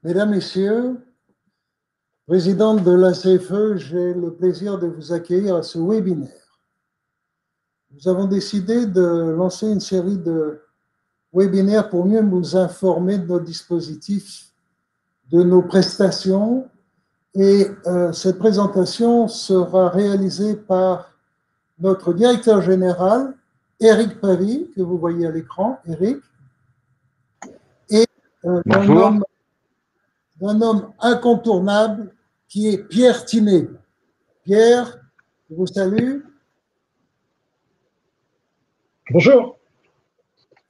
Mesdames, Messieurs, présidente de la CFE, j'ai le plaisir de vous accueillir à ce webinaire. Nous avons décidé de lancer une série de webinaires pour mieux vous informer de nos dispositifs, de nos prestations. Et cette présentation sera réalisée par notre directeur général, Eric Pavy, que vous voyez à l'écran, Eric, et d'un homme incontournable qui est Pierre Tinet. Pierre, je vous salue. Bonjour.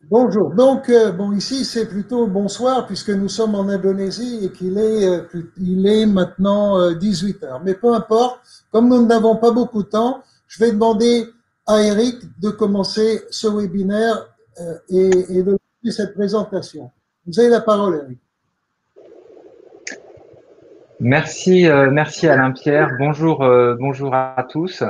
Bonjour. Donc, ici, c'est plutôt bonsoir puisque nous sommes en Indonésie et qu'il est maintenant 18 heures. Mais peu importe, comme nous n'avons pas beaucoup de temps, je vais demander à Eric de commencer ce webinaire et de faire cette présentation. Vous avez la parole, Eric. Merci Alain-Pierre. Bonjour à tous.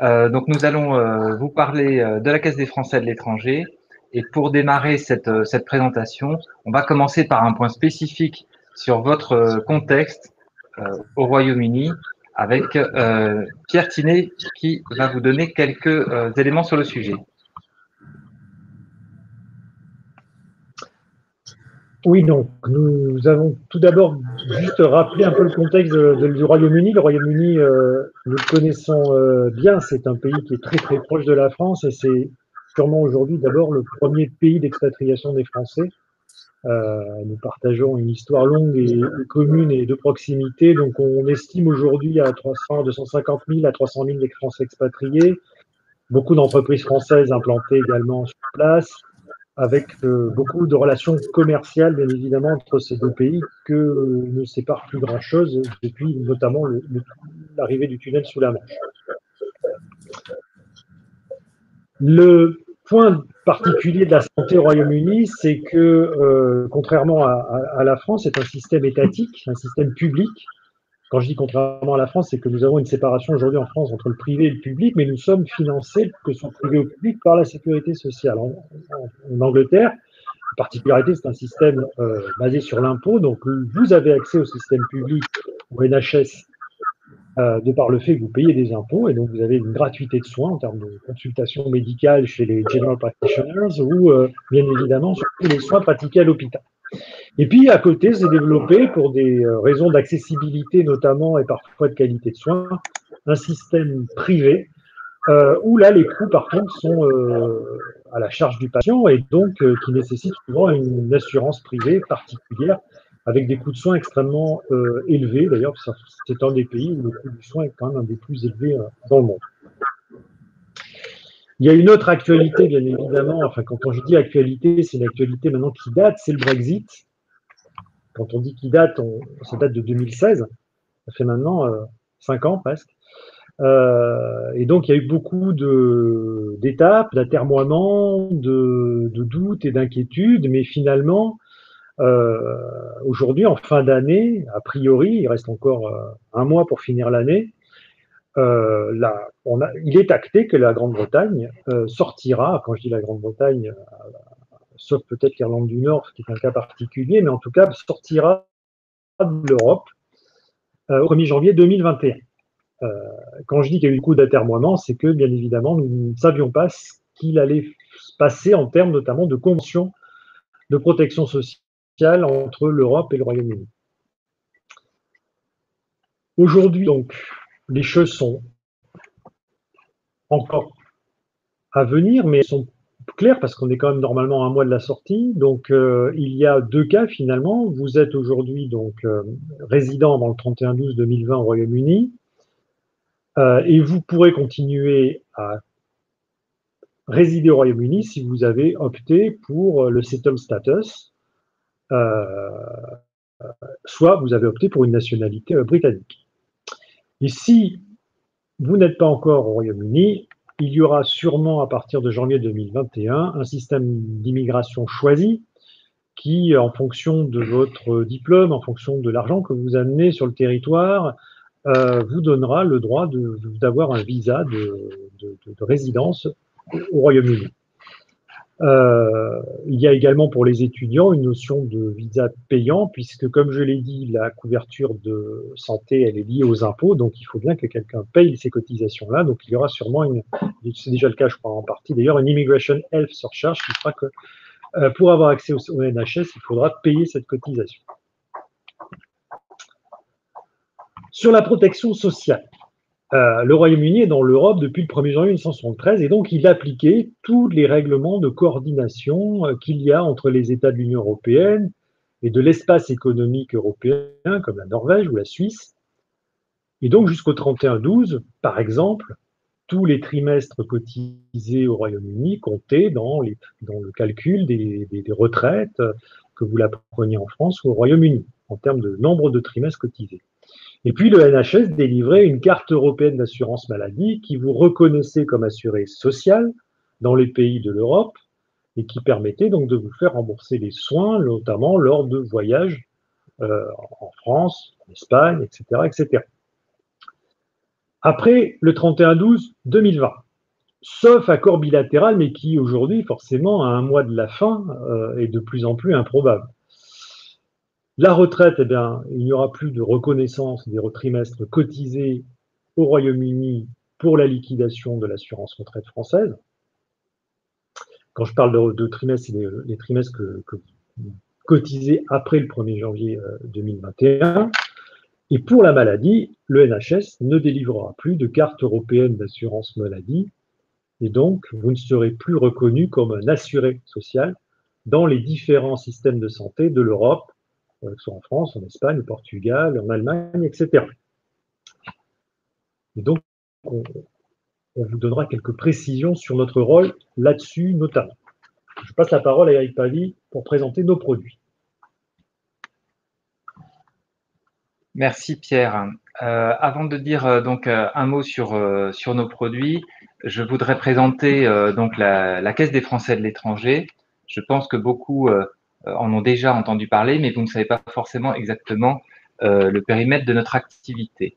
Donc nous allons vous parler de la Caisse des Français de l'étranger. Et pour démarrer cette présentation, on va commencer par un point spécifique sur votre contexte au Royaume-Uni avec Pierre Tinet qui va vous donner quelques éléments sur le sujet. Oui, donc nous avons tout d'abord juste rappelé un peu le contexte du Royaume-Uni. Le Royaume-Uni, nous le connaissons bien, c'est un pays qui est très très proche de la France et c'est sûrement aujourd'hui d'abord le premier pays d'expatriation des Français. Nous partageons une histoire longue et commune et de proximité, donc on estime aujourd'hui à 250 000 à 300 000 des Français expatriés, beaucoup d'entreprises françaises implantées également sur place, avec beaucoup de relations commerciales, bien évidemment, entre ces deux pays que ne sépare plus grand-chose depuis notamment l'arrivée du tunnel sous la Manche. Le point particulier de la santé au Royaume-Uni, c'est que, contrairement à la France, c'est un système étatique, un système public. Quand je dis contrairement à la France, c'est que nous avons une séparation aujourd'hui en France entre le privé et le public, mais nous sommes financés, que ce soit privé ou public, par la sécurité sociale. En Angleterre, la particularité, c'est un système basé sur l'impôt. Donc, vous avez accès au système public, au NHS, de par le fait que vous payez des impôts. Et donc, vous avez une gratuité de soins en termes de consultation médicale chez les general practitioners ou, bien évidemment, sur tous les soins pratiqués à l'hôpital. Et puis, à côté, c'est développé, pour des raisons d'accessibilité notamment et parfois de qualité de soins, un système privé où là, les coûts, par contre, sont à la charge du patient et donc qui nécessitent souvent une assurance privée particulière avec des coûts de soins extrêmement élevés. D'ailleurs, c'est un des pays où le coût du soin est quand même un des plus élevés dans le monde. Il y a une autre actualité, bien évidemment. Enfin, quand je dis actualité, c'est une actualité maintenant qui date, c'est le Brexit. Quand on dit qu'il date, ça date de 2016. Ça fait maintenant 5 ans presque. Et donc, il y a eu beaucoup d'étapes, d'atermoiements, de doutes et d'inquiétudes, mais finalement, aujourd'hui, en fin d'année, a priori, il reste encore un mois pour finir l'année, il est acté que la Grande-Bretagne sortira, quand je dis la Grande-Bretagne, sauf peut-être l'Irlande du Nord, qui est un cas particulier, mais en tout cas, sortira de l'Europe au 1er janvier 2021. Quand je dis qu'il y a eu beaucoup d'atermoiements, c'est que, bien évidemment, nous ne savions pas ce qu'il allait se passer en termes notamment de conventions de protection sociale entre l'Europe et le Royaume-Uni. Aujourd'hui, donc, les choses sont encore à venir, mais elles sont claires parce qu'on est quand même normalement à un mois de la sortie. Donc, il y a 2 cas finalement. Vous êtes aujourd'hui donc résident dans le 31/12/2020 au Royaume-Uni. Et vous pourrez continuer à résider au Royaume-Uni si vous avez opté pour le settled status, soit vous avez opté pour une nationalité britannique. Et si vous n'êtes pas encore au Royaume-Uni, il y aura sûrement à partir de janvier 2021 un système d'immigration choisi qui, en fonction de votre diplôme, en fonction de l'argent que vous amenez sur le territoire, vous donnera le droit d'avoir un visa de résidence au Royaume-Uni. Il y a également pour les étudiants une notion de visa payant, puisque comme je l'ai dit, la couverture de santé, elle est liée aux impôts, donc il faut bien que quelqu'un paye ces cotisations-là. Donc il y aura sûrement c'est déjà le cas je crois en partie d'ailleurs, une Immigration Health Surcharge qui fera que pour avoir accès au NHS, il faudra payer cette cotisation. Sur la protection sociale, le Royaume-Uni est dans l'Europe depuis le 1er janvier 1973 et donc il appliquait tous les règlements de coordination qu'il y a entre les États de l'Union européenne et de l'espace économique européen comme la Norvège ou la Suisse. Et donc jusqu'au 31-12, par exemple, tous les trimestres cotisés au Royaume-Uni comptaient dans le calcul des retraites que vous l'appreniez en France ou au Royaume-Uni, en termes de nombre de trimestres cotisés. Et puis le NHS délivrait une carte européenne d'assurance maladie qui vous reconnaissait comme assuré social dans les pays de l'Europe et qui permettait donc de vous faire rembourser les soins, notamment lors de voyages en France, en Espagne, etc., etc. Après le 31-12-2020, sauf accord bilatéral, mais qui aujourd'hui, forcément, à un mois de la fin, est de plus en plus improbable. La retraite, eh bien, il n'y aura plus de reconnaissance des trimestres cotisés au Royaume-Uni pour la liquidation de l'assurance retraite française. Quand je parle de trimestres, c'est les trimestres que vous cotisez après le 1er janvier 2021. Et pour la maladie, le NHS ne délivrera plus de carte européenne d'assurance maladie et donc vous ne serez plus reconnu comme un assuré social dans les différents systèmes de santé de l'Europe, que ce soit en France, en Espagne, au Portugal, en Allemagne, etc. Et donc, on vous donnera quelques précisions sur notre rôle là-dessus notamment. Je passe la parole à Eric Pavie pour présenter nos produits. Merci Pierre. Avant de dire donc un mot sur nos produits, je voudrais présenter donc la Caisse des Français de l'étranger. Je pense que beaucoup en ont déjà entendu parler, mais vous ne savez pas forcément exactement le périmètre de notre activité.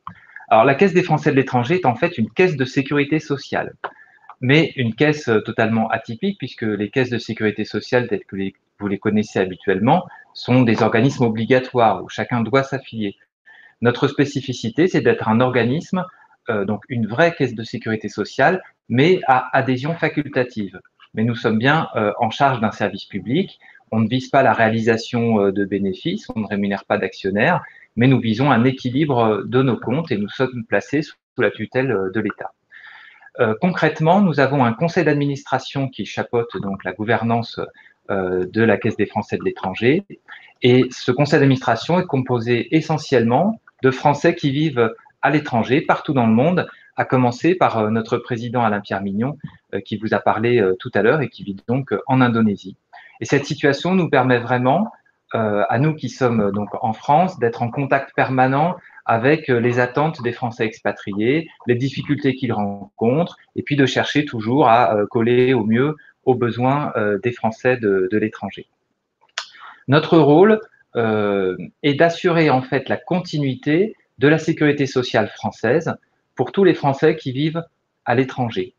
Alors la Caisse des Français de l'étranger est en fait une caisse de sécurité sociale, mais une caisse totalement atypique puisque les caisses de sécurité sociale telles que vous les connaissez habituellement sont des organismes obligatoires où chacun doit s'affilier. Notre spécificité, c'est d'être un organisme, donc une vraie caisse de sécurité sociale, mais à adhésion facultative. Mais nous sommes bien en charge d'un service public. On ne vise pas la réalisation de bénéfices, on ne rémunère pas d'actionnaires, mais nous visons un équilibre de nos comptes et nous sommes placés sous la tutelle de l'État. Concrètement, nous avons un conseil d'administration qui chapeaute donc la gouvernance de la Caisse des Français de l'étranger. Et ce conseil d'administration est composé essentiellement de Français qui vivent à l'étranger, partout dans le monde, à commencer par notre président Alain-Pierre Mignon, qui vous a parlé tout à l'heure et qui vit donc en Indonésie. Et cette situation nous permet vraiment, à nous qui sommes donc en France, d'être en contact permanent avec les attentes des Français expatriés, les difficultés qu'ils rencontrent, et puis de chercher toujours à coller au mieux aux besoins des Français de l'étranger. Notre rôle est d'assurer en fait la continuité de la sécurité sociale française pour tous les Français qui vivent à l'étranger.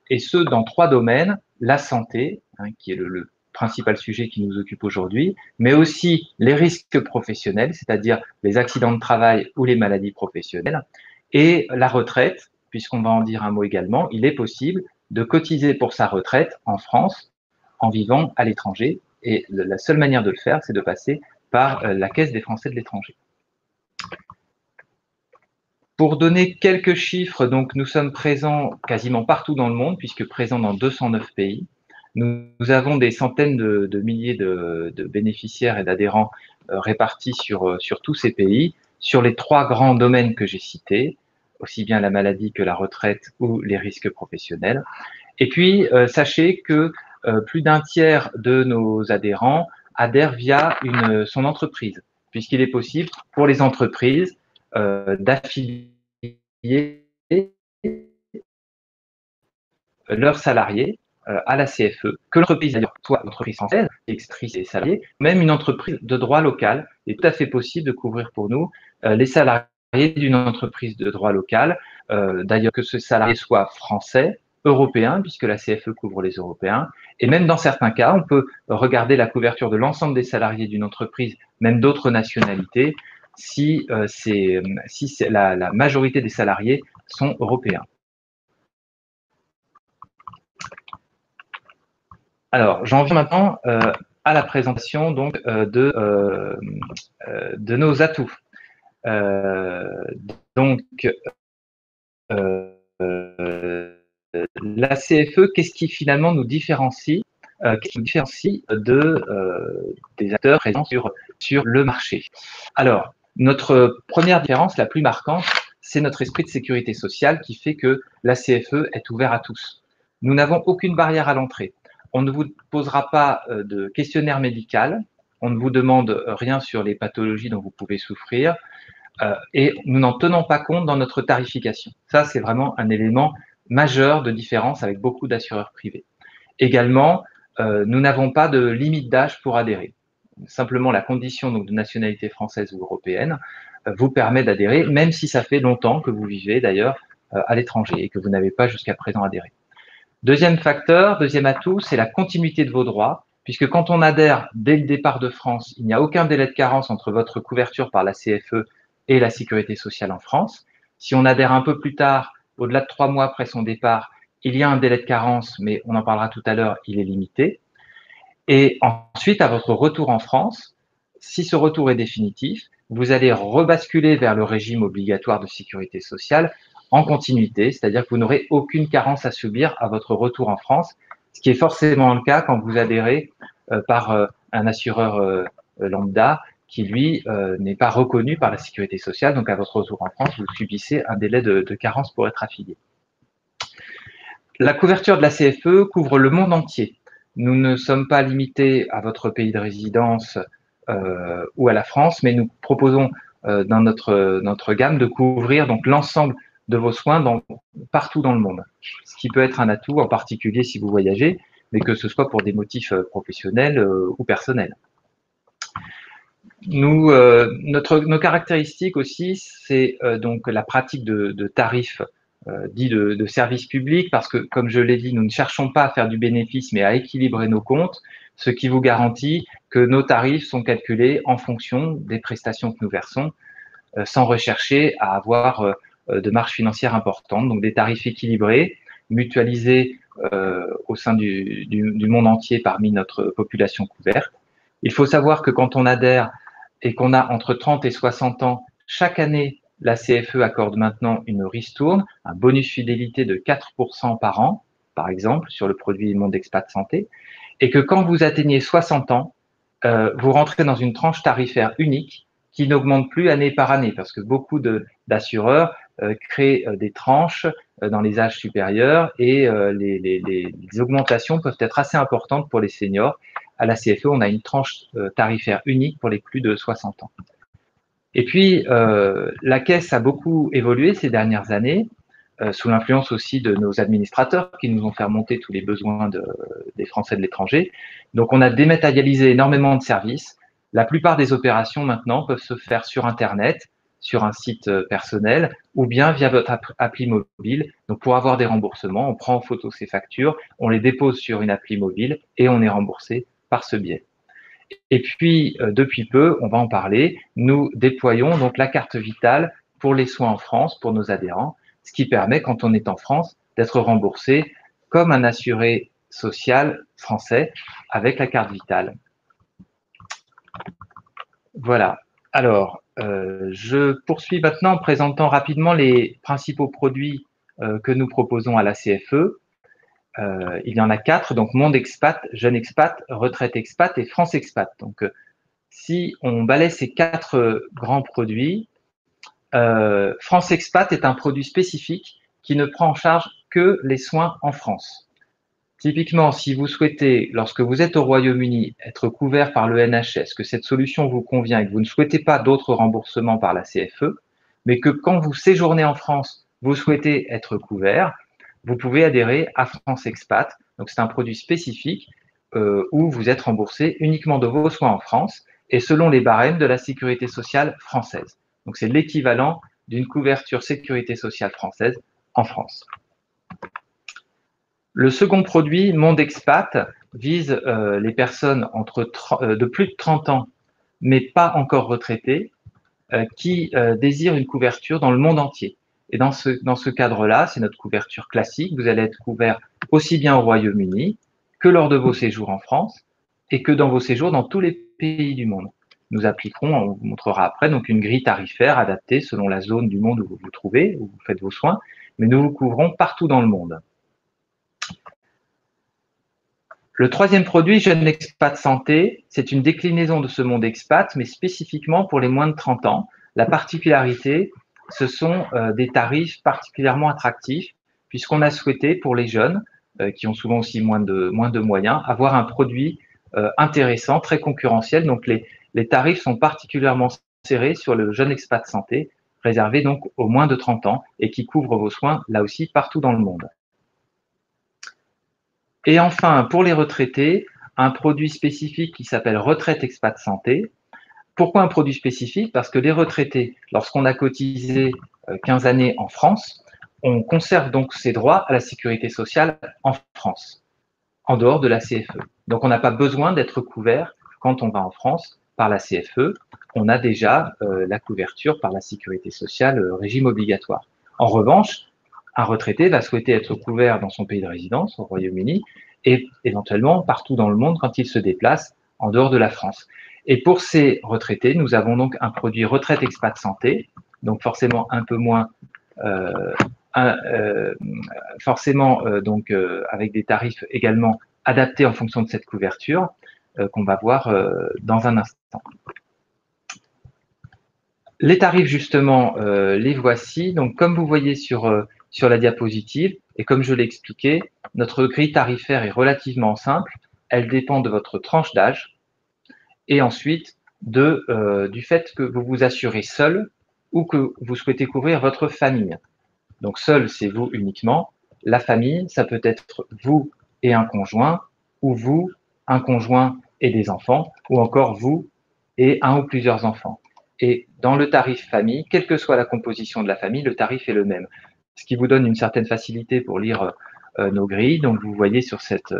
Et ce, dans 3 domaines, la santé, qui est le principal sujet qui nous occupe aujourd'hui, mais aussi les risques professionnels, c'est-à-dire les accidents de travail ou les maladies professionnelles, et la retraite, puisqu'on va en dire un mot également, il est possible de cotiser pour sa retraite en France en vivant à l'étranger. Et la seule manière de le faire, c'est de passer par la Caisse des Français de l'étranger. Pour donner quelques chiffres, donc nous sommes présents quasiment partout dans le monde, puisque présents dans 209 pays. Nous avons des centaines de milliers de bénéficiaires et d'adhérents répartis sur tous ces pays, sur les 3 grands domaines que j'ai cités, aussi bien la maladie que la retraite ou les risques professionnels. Et puis, sachez que plus d'un tiers de nos adhérents adhèrent via son entreprise, puisqu'il est possible pour les entreprises d'affilier leurs salariés à la CFE, que l'entreprise, d'ailleurs, soit l'entreprise française, expatriée et salariés, même une entreprise de droit local. Il est tout à fait possible de couvrir pour nous les salariés d'une entreprise de droit local, d'ailleurs que ce salarié soit français européens, puisque la CFE couvre les Européens. Et même dans certains cas, on peut regarder la couverture de l'ensemble des salariés d'une entreprise, même d'autres nationalités, si la majorité des salariés sont européens. Alors, j'en viens maintenant à la présentation donc, de nos atouts. La CFE, qu'est-ce qui finalement nous différencie des acteurs présents sur le marché? Alors, notre première différence, la plus marquante, c'est notre esprit de sécurité sociale qui fait que la CFE est ouverte à tous. Nous n'avons aucune barrière à l'entrée. On ne vous posera pas de questionnaire médical, on ne vous demande rien sur les pathologies dont vous pouvez souffrir, et nous n'en tenons pas compte dans notre tarification. Ça, c'est vraiment un élément majeur de différence avec beaucoup d'assureurs privés. Également, nous n'avons pas de limite d'âge pour adhérer. Simplement, la condition donc, de nationalité française ou européenne vous permet d'adhérer, même si ça fait longtemps que vous vivez d'ailleurs à l'étranger et que vous n'avez pas jusqu'à présent adhéré. Deuxième facteur, deuxième atout, c'est la continuité de vos droits, puisque quand on adhère dès le départ de France, il n'y a aucun délai de carence entre votre couverture par la CFE et la sécurité sociale en France. Si on adhère un peu plus tard, au-delà de 3 mois après son départ, il y a un délai de carence, mais on en parlera tout à l'heure, il est limité. Et ensuite, à votre retour en France, si ce retour est définitif, vous allez rebasculer vers le régime obligatoire de sécurité sociale en continuité, c'est-à-dire que vous n'aurez aucune carence à subir à votre retour en France, ce qui est forcément le cas quand vous adhérez par un assureur lambda qui, lui, n'est pas reconnu par la sécurité sociale. Donc, à votre retour en France, vous subissez un délai de carence pour être affilié. La couverture de la CFE couvre le monde entier. Nous ne sommes pas limités à votre pays de résidence ou à la France, mais nous proposons dans notre gamme de couvrir donc l'ensemble de vos soins partout dans le monde. Ce qui peut être un atout, en particulier si vous voyagez, mais que ce soit pour des motifs professionnels ou personnels. Nos caractéristiques aussi, c'est donc la pratique de tarifs dits de services publics, parce que, comme je l'ai dit, nous ne cherchons pas à faire du bénéfice, mais à équilibrer nos comptes, ce qui vous garantit que nos tarifs sont calculés en fonction des prestations que nous versons, sans rechercher à avoir de marge financière importante. Donc des tarifs équilibrés, mutualisés au sein du monde entier parmi notre population couverte. Il faut savoir que quand on adhère et qu'on a entre 30 et 60 ans, chaque année, la CFE accorde maintenant une ristourne, un bonus fidélité de 4% par an, par exemple, sur le produit Monde Expat Santé, et que quand vous atteignez 60 ans, vous rentrez dans une tranche tarifaire unique qui n'augmente plus année par année, parce que beaucoup d'assureurs créent des tranches dans les âges supérieurs et les augmentations peuvent être assez importantes pour les seniors. À la CFE, on a une tranche tarifaire unique pour les plus de 60 ans. Et puis, la Caisse a beaucoup évolué ces dernières années, sous l'influence aussi de nos administrateurs qui nous ont fait remonter tous les besoins des Français de l'étranger. Donc, on a dématérialisé énormément de services. La plupart des opérations maintenant peuvent se faire sur Internet, sur un site personnel ou bien via votre appli mobile. Donc, pour avoir des remboursements, on prend en photo ces factures, on les dépose sur une appli mobile et on est remboursé par ce biais. Et puis, depuis peu, on va en parler, nous déployons donc la carte vitale pour les soins en France, pour nos adhérents, ce qui permet, quand on est en France, d'être remboursé comme un assuré social français avec la carte vitale. Voilà. Alors, je poursuis maintenant en présentant rapidement les principaux produits que nous proposons à la CFE. Il y en a 4, donc Monde Expat, Jeune Expat, Retraite Expat et France Expat. Donc, si on balaie ces 4 grands produits, France Expat est un produit spécifique qui ne prend en charge que les soins en France. Typiquement, si vous souhaitez, lorsque vous êtes au Royaume-Uni, être couvert par le NHS, que cette solution vous convient et que vous ne souhaitez pas d'autres remboursements par la CFE, mais que quand vous séjournez en France, vous souhaitez être couvert, vous pouvez adhérer à France Expat. Donc, c'est un produit spécifique où vous êtes remboursé uniquement de vos soins en France et selon les barèmes de la sécurité sociale française. Donc, c'est l'équivalent d'une couverture sécurité sociale française en France. Le second produit, Monde Expat, vise les personnes de plus de 30 ans, mais pas encore retraitées, qui désirent une couverture dans le monde entier. Et dans ce cadre-là, c'est notre couverture classique. Vous allez être couvert aussi bien au Royaume-Uni que lors de vos séjours en France et que dans vos séjours dans tous les pays du monde. Nous appliquerons, on vous montrera après, donc une grille tarifaire adaptée selon la zone du monde où vous vous trouvez, où vous faites vos soins, mais nous vous couvrons partout dans le monde. Le troisième produit, Jeune Expat Santé, c'est une déclinaison de ce Monde Expat, mais spécifiquement pour les moins de 30 ans. La particularité, ce sont des tarifs particulièrement attractifs, puisqu'on a souhaité, pour les jeunes, qui ont souvent aussi moins de moyens, avoir un produit intéressant, très concurrentiel. Donc, les tarifs sont particulièrement serrés sur le Jeune Expat Santé, réservé donc aux moins de 30 ans et qui couvre vos soins, là aussi, partout dans le monde. Et enfin, pour les retraités, un produit spécifique qui s'appelle Retraite Expat Santé. Pourquoi un produit spécifique? Parce que les retraités, lorsqu'on a cotisé 15 années en France, on conserve donc ses droits à la sécurité sociale en France, en dehors de la CFE. Donc, on n'a pas besoin d'être couvert quand on va en France par la CFE. On a déjà la couverture par la sécurité sociale régime obligatoire. En revanche, un retraité va souhaiter être couvert dans son pays de résidence, au Royaume-Uni, et éventuellement partout dans le monde quand il se déplace en dehors de la France. Et pour ces retraités, nous avons donc un produit Retraite Expat Santé, donc forcément un peu moins, avec des tarifs également adaptés en fonction de cette couverture, qu'on va voir dans un instant. Les tarifs, justement, les voici. Donc, comme vous voyez sur la diapositive, et comme je l'ai expliqué, notre grille tarifaire est relativement simple. Elle dépend de votre tranche d'âge et ensuite du fait que vous vous assurez seul ou que vous souhaitez couvrir votre famille. Donc, seul, c'est vous uniquement. La famille, ça peut être vous et un conjoint, ou vous, un conjoint et des enfants, ou encore vous et un ou plusieurs enfants. Et dans le tarif famille, quelle que soit la composition de la famille, le tarif est le même. Ce qui vous donne une certaine facilité pour lire nos grilles. Donc, vous voyez sur cette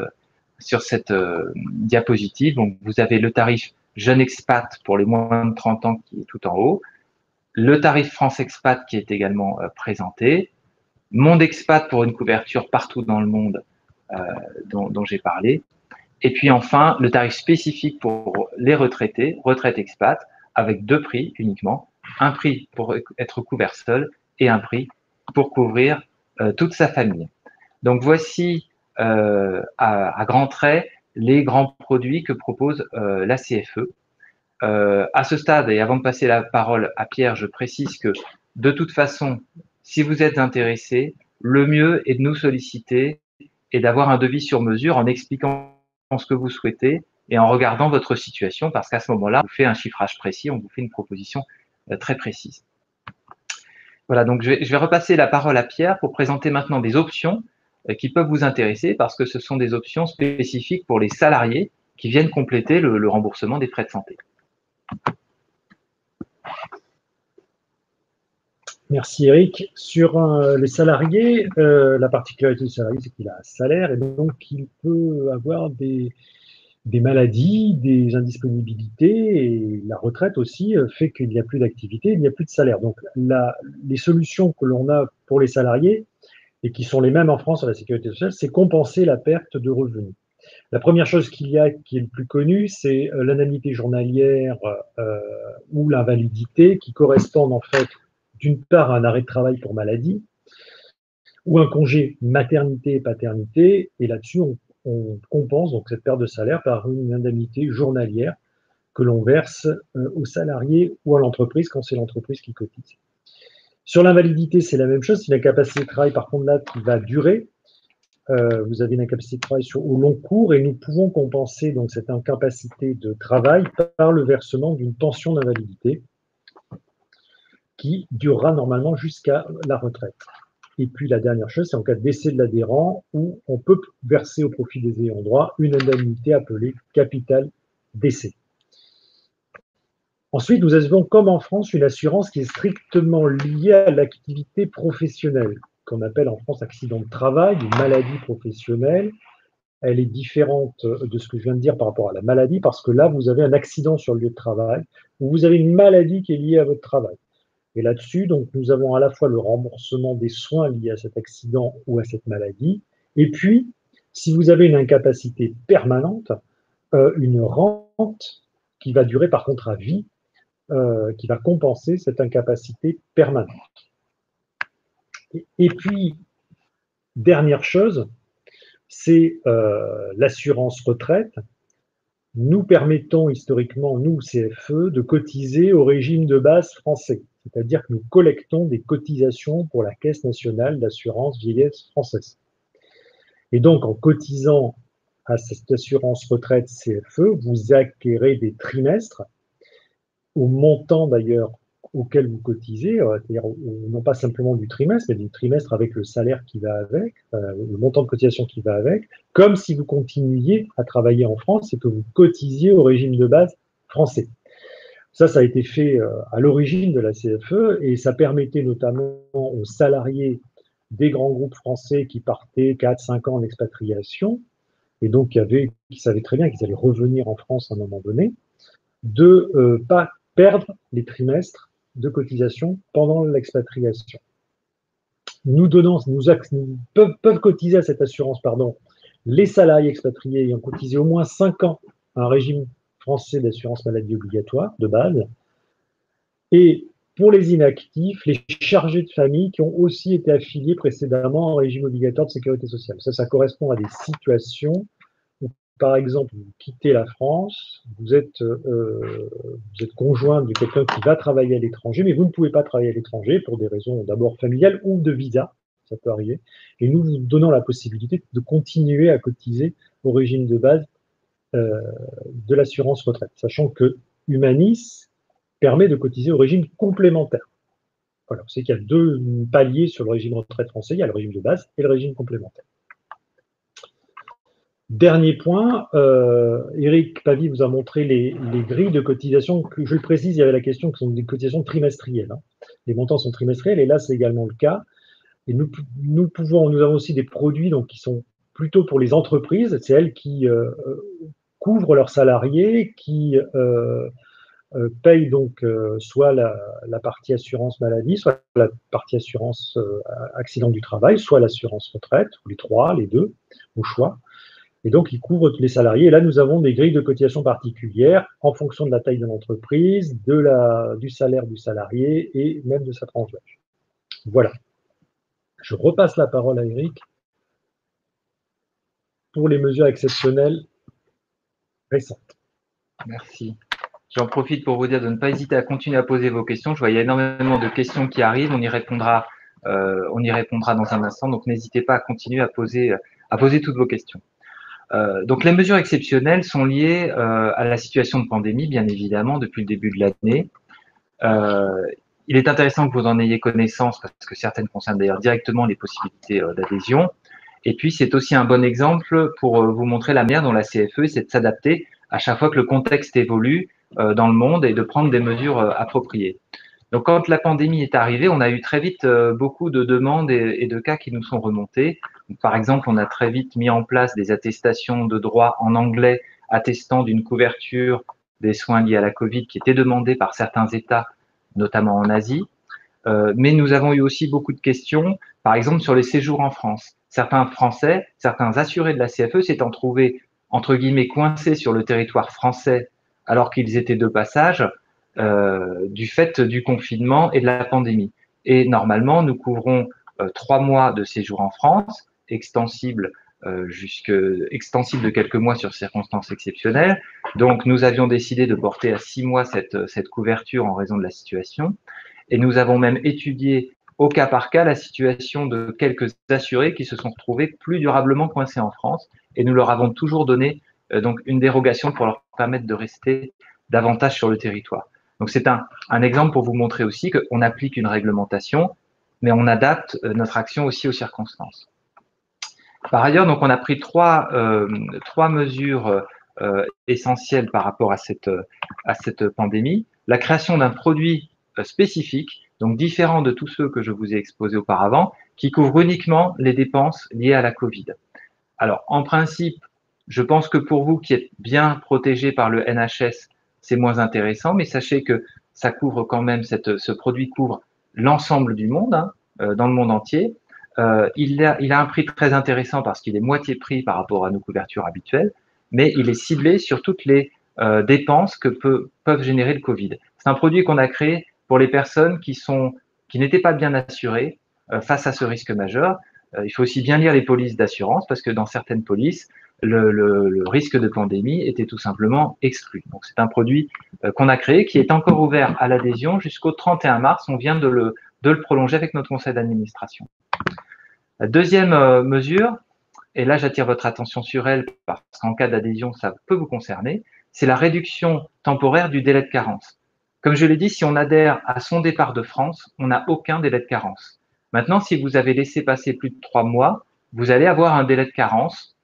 diapositive, donc vous avez le tarif Jeune Expat pour les moins de 30 ans qui est tout en haut, le tarif France Expat qui est également présenté, Monde Expat pour une couverture partout dans le monde dont j'ai parlé, et puis enfin le tarif spécifique pour les retraités, Retraite Expat, avec deux prix uniquement, un prix pour être couvert seul et un prix pour couvrir toute sa famille. Donc voici à grands traits les grands produits que propose la CFE. À ce stade, et avant de passer la parole à Pierre, je précise que de toute façon, si vous êtes intéressé, le mieux est de nous solliciter et d'avoir un devis sur mesure en expliquant ce que vous souhaitez et en regardant votre situation, parce qu'à ce moment-là, on vous fait un chiffrage précis, on vous fait une proposition très précise. Voilà, donc je vais repasser la parole à Pierre pour présenter maintenant des options qui peuvent vous intéresser, parce que ce sont des options spécifiques pour les salariés qui viennent compléter le remboursement des frais de santé. Merci Eric. Sur les salariés, la particularité du salarié, c'est qu'il a un salaire et donc il peut avoir des maladies, des indisponibilités, et la retraite aussi fait qu'il n'y a plus d'activité, il n'y a plus de salaire. Donc les solutions que l'on a pour les salariés, et qui sont les mêmes en France à la sécurité sociale, c'est compenser la perte de revenus. La première chose qu'il y a, qui est le plus connu, c'est l'indemnité journalière ou l'invalidité, qui correspondent en fait d'une part à un arrêt de travail pour maladie, ou un congé maternité et paternité, et là-dessus on compense donc cette perte de salaire par une indemnité journalière que l'on verse aux salariés ou à l'entreprise quand c'est l'entreprise qui cotise. Sur l'invalidité, c'est la même chose, c'est une incapacité de travail par contre là qui va durer. Vous avez une incapacité de travail au long cours et nous pouvons compenser donc cette incapacité de travail par le versement d'une pension d'invalidité qui durera normalement jusqu'à la retraite. Et puis la dernière chose, c'est en cas de décès de l'adhérent où on peut verser au profit des ayants droit une indemnité appelée capital décès. Ensuite, nous avons comme en France une assurance qui est strictement liée à l'activité professionnelle. qu'on appelle en France accident de travail, une maladie professionnelle. Elle est différente de ce que je viens de dire par rapport à la maladie, parce que là, vous avez un accident sur le lieu de travail, ou vous avez une maladie qui est liée à votre travail. Et là-dessus, donc, nous avons à la fois le remboursement des soins liés à cet accident ou à cette maladie, et puis, si vous avez une incapacité permanente, une rente qui va durer par contre à vie, qui va compenser cette incapacité permanente. Et puis, dernière chose, c'est l'assurance retraite. Nous permettons historiquement, nous, CFE, de cotiser au régime de base français. C'est-à-dire que nous collectons des cotisations pour la Caisse nationale d'assurance vieillesse française. Et donc, en cotisant à cette assurance retraite CFE, vous acquérez des trimestres au montant d'ailleurs auquel vous cotisez, c'est-à-dire non pas simplement du trimestre, mais du trimestre avec le salaire qui va avec, le montant de cotisation qui va avec, comme si vous continuiez à travailler en France et que vous cotisiez au régime de base français. Ça a été fait à l'origine de la CFE et ça permettait notamment aux salariés des grands groupes français qui partaient 4-5 ans en expatriation et donc qui savaient très bien qu'ils allaient revenir en France à un moment donné, de ne pas perdre les trimestres de cotisation pendant l'expatriation. Peuvent cotiser à cette assurance, les salariés expatriés ayant cotisé au moins 5 ans à un régime français d'assurance maladie obligatoire de base, et pour les inactifs, les chargés de famille qui ont aussi été affiliés précédemment au régime obligatoire de sécurité sociale. Ça correspond à des situations où, par exemple, vous quittez la France, vous êtes conjoint de quelqu'un qui va travailler à l'étranger, mais vous ne pouvez pas travailler à l'étranger pour des raisons d'abord familiales ou de visa, ça peut arriver, et nous vous donnons la possibilité de continuer à cotiser au régime de base de l'assurance retraite, sachant que Humanis permet de cotiser au régime complémentaire. Voilà, c'est qu'il y a 2 paliers sur le régime retraite français, il y a le régime de base et le régime complémentaire. Dernier point, Eric Pavie vous a montré les grilles de cotisation, que je le précise, il y avait la question que sont des cotisations trimestrielles. Hein. Les montants sont trimestriels et là c'est également le cas. Et nous avons aussi des produits donc, qui sont plutôt pour les entreprises, c'est elles qui couvrent leurs salariés, qui payent donc soit la partie assurance maladie, soit la partie assurance accident du travail, soit l'assurance retraite, ou les 3, les 2, au choix. Et donc, ils couvrent les salariés. Et là, nous avons des grilles de cotisation particulières en fonction de la taille de l'entreprise, du salaire du salarié et même de sa tranche d'âge. Voilà. Je repasse la parole à Eric pour les mesures exceptionnelles récentes. Merci. J'en profite pour vous dire de ne pas hésiter à continuer à poser vos questions. Je vois qu'il y a énormément de questions qui arrivent. On y répondra dans un instant. Donc, n'hésitez pas à continuer à poser toutes vos questions. Donc, les mesures exceptionnelles sont liées à la situation de pandémie, bien évidemment, depuis le début de l'année. Il est intéressant que vous en ayez connaissance parce que certaines concernent d'ailleurs directement les possibilités d'adhésion. Et puis, c'est aussi un bon exemple pour vous montrer la manière dont la CFE essaie de s'adapter à chaque fois que le contexte évolue dans le monde et de prendre des mesures appropriées. Donc, quand la pandémie est arrivée, on a eu très vite beaucoup de demandes et de cas qui nous sont remontés. Donc, par exemple, on a très vite mis en place des attestations de droit en anglais attestant d'une couverture des soins liés à la Covid qui étaient demandés par certains États, notamment en Asie. Mais nous avons eu aussi beaucoup de questions, par exemple, sur les séjours en France. Certains Français, certains assurés de la CFE s'étant trouvés, entre guillemets, coincés sur le territoire français alors qu'ils étaient de passage du fait du confinement et de la pandémie. Et normalement, nous couvrons 3 mois de séjour en France, extensible de quelques mois sur circonstances exceptionnelles. Donc, nous avions décidé de porter à 6 mois cette couverture en raison de la situation. Et nous avons même étudié au cas par cas la situation de quelques assurés qui se sont retrouvés plus durablement coincés en France. Et nous leur avons toujours donné donc une dérogation pour leur permettre de rester davantage sur le territoire. Donc, c'est un exemple pour vous montrer aussi qu'on applique une réglementation, mais on adapte notre action aussi aux circonstances. Par ailleurs, donc, on a pris trois mesures essentielles par rapport à cette pandémie. La création d'un produit spécifique, donc différent de tous ceux que je vous ai exposés auparavant, qui couvre uniquement les dépenses liées à la Covid. Alors, en principe, je pense que pour vous qui êtes bien protégés par le NHS, c'est moins intéressant, mais sachez que ça couvre quand même, ce produit couvre l'ensemble du monde, hein, dans le monde entier. Il a un prix très intéressant parce qu'il est moitié prix par rapport à nos couvertures habituelles, mais il est ciblé sur toutes les dépenses que peuvent générer le Covid. C'est un produit qu'on a créé pour les personnes qui n'étaient pas bien assurées face à ce risque majeur. Il faut aussi bien lire les polices d'assurance parce que dans certaines polices, le risque de pandémie était tout simplement exclu. Donc c'est un produit qu'on a créé qui est encore ouvert à l'adhésion jusqu'au 31 mars. On vient de le prolonger avec notre conseil d'administration. La deuxième mesure, et là j'attire votre attention sur elle parce qu'en cas d'adhésion, ça peut vous concerner, c'est la réduction temporaire du délai de carence. Comme je l'ai dit, si on adhère à son départ de France, on n'a aucun délai de carence. Maintenant, si vous avez laissé passer plus de 3 mois, vous allez avoir un délai de carence.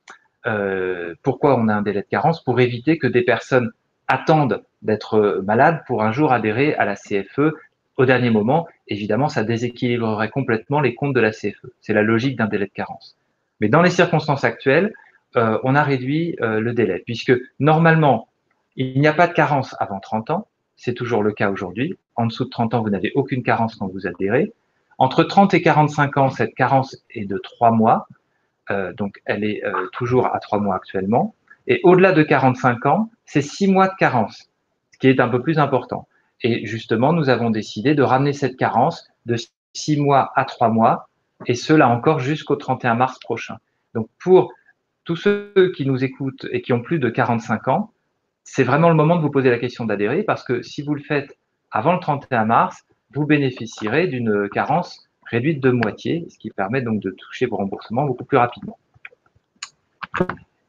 Pourquoi on a un délai de carence? Pour éviter que des personnes attendent d'être malades pour un jour adhérer à la CFE au dernier moment. Évidemment, ça déséquilibrerait complètement les comptes de la CFE. C'est la logique d'un délai de carence. Mais dans les circonstances actuelles, on a réduit le délai, puisque normalement, il n'y a pas de carence avant 30 ans. C'est toujours le cas aujourd'hui. En dessous de 30 ans, vous n'avez aucune carence quand vous adhérez. Entre 30 et 45 ans, cette carence est de 3 mois. Donc, elle est toujours à 3 mois actuellement. Et au-delà de 45 ans, c'est 6 mois de carence, ce qui est un peu plus important. Et justement, nous avons décidé de ramener cette carence de 6 mois à 3 mois, et cela encore jusqu'au 31 mars prochain. Donc, pour tous ceux qui nous écoutent et qui ont plus de 45 ans, c'est vraiment le moment de vous poser la question d'adhérer, parce que si vous le faites avant le 31 mars, vous bénéficierez d'une carence réduite de moitié, ce qui permet donc de toucher vos remboursements beaucoup plus rapidement.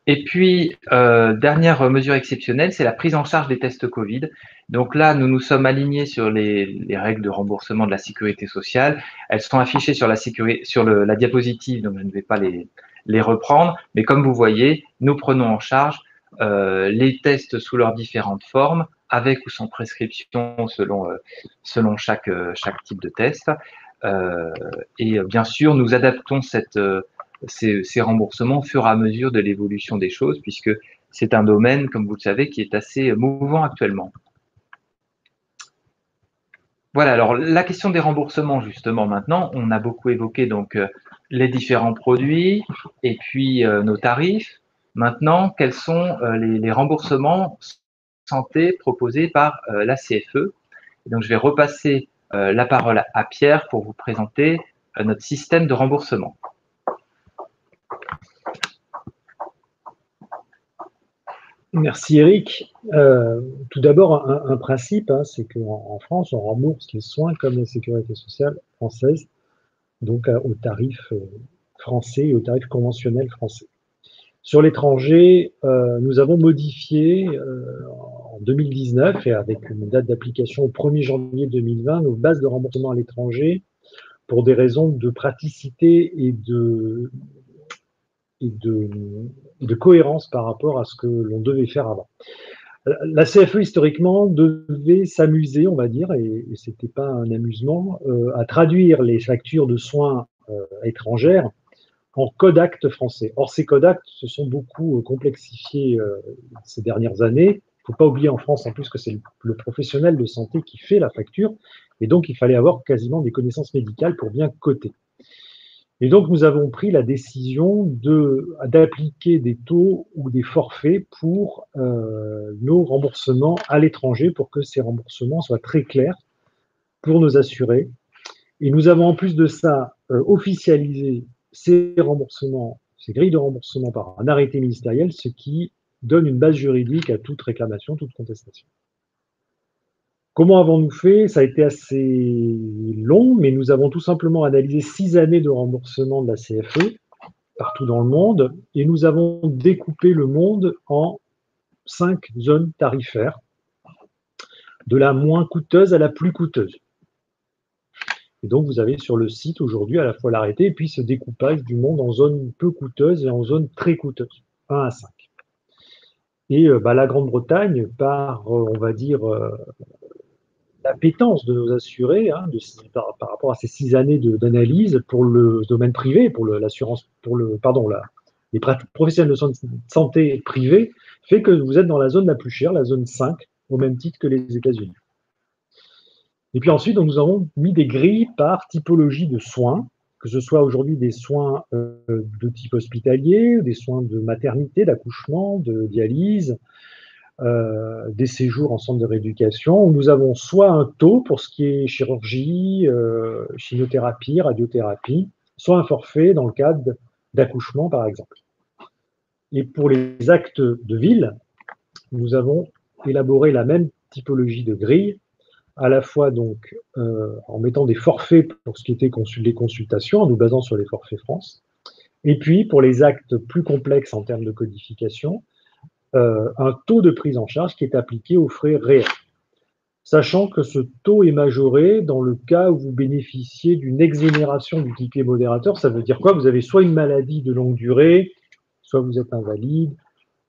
Et puis, dernière mesure exceptionnelle, c'est la prise en charge des tests Covid. Donc là, nous nous sommes alignés sur les règles de remboursement de la sécurité sociale. Elles sont affichées sur la diapositive, donc je ne vais pas les reprendre. Mais comme vous voyez, nous prenons en charge les tests sous leurs différentes formes, avec ou sans prescription selon chaque type de test. Et bien sûr, nous adaptons ces remboursements au fur et à mesure de l'évolution des choses, puisque c'est un domaine, comme vous le savez, qui est assez mouvant actuellement. Voilà, alors la question des remboursements, justement, maintenant, on a beaucoup évoqué donc les différents produits et puis nos tarifs. Maintenant, quels sont les remboursements santé proposés par la CFE? Donc, je vais repasser la parole à Pierre pour vous présenter notre système de remboursement. Merci Eric. Tout d'abord, un principe, hein, c'est qu'en France, on rembourse les soins comme la sécurité sociale française, donc au tarif français et au tarif conventionnel français. Sur l'étranger, nous avons modifié en 2019 et avec une date d'application au 1er janvier 2020 nos bases de remboursement à l'étranger pour des raisons de praticité et de cohérence par rapport à ce que l'on devait faire avant. La CFE, historiquement, devait s'amuser, on va dire, et ce n'était pas un amusement, à traduire les factures de soins étrangères en code acte français. Or, ces codes actes se sont beaucoup complexifiés ces dernières années. Il ne faut pas oublier en France, en plus, que c'est le professionnel de santé qui fait la facture, et donc il fallait avoir quasiment des connaissances médicales pour bien coter. Et donc, nous avons pris la décision d'appliquer des taux ou des forfaits pour nos remboursements à l'étranger, pour que ces remboursements soient très clairs pour nos assurés. Et nous avons en plus de ça officialisé ces remboursements, ces grilles de remboursement par un arrêté ministériel, ce qui donne une base juridique à toute réclamation, toute contestation. Comment avons-nous fait? Ça a été assez long, mais nous avons tout simplement analysé 6 années de remboursement de la CFE partout dans le monde, et nous avons découpé le monde en 5 zones tarifaires, de la moins coûteuse à la plus coûteuse. Et donc, vous avez sur le site aujourd'hui à la fois l'arrêté et puis ce découpage du monde en zones peu coûteuses et en zones très coûteuses, 1 à 5. Et la Grande-Bretagne, par, on va dire, l'appétence de nos assurés par rapport à ces 6 années d'analyse pour le domaine privé, pour l'assurance, les professionnels de santé privés, fait que vous êtes dans la zone la plus chère, la zone 5, au même titre que les États-Unis. Et puis ensuite, nous avons mis des grilles par typologie de soins, que ce soit aujourd'hui des soins de type hospitalier, des soins de maternité, d'accouchement, de dialyse, des séjours en centre de rééducation, où nous avons soit un taux pour ce qui est chirurgie, chimiothérapie, radiothérapie, soit un forfait dans le cadre d'accouchement, par exemple. Et pour les actes de ville, nous avons élaboré la même typologie de grille, à la fois donc en mettant des forfaits pour ce qui était les consultations, en nous basant sur les forfaits France, et puis pour les actes plus complexes en termes de codification, un taux de prise en charge qui est appliqué aux frais réels. Sachant que ce taux est majoré dans le cas où vous bénéficiez d'une exonération du ticket modérateur. Ça veut dire quoi? Vous avez soit une maladie de longue durée, soit vous êtes invalide,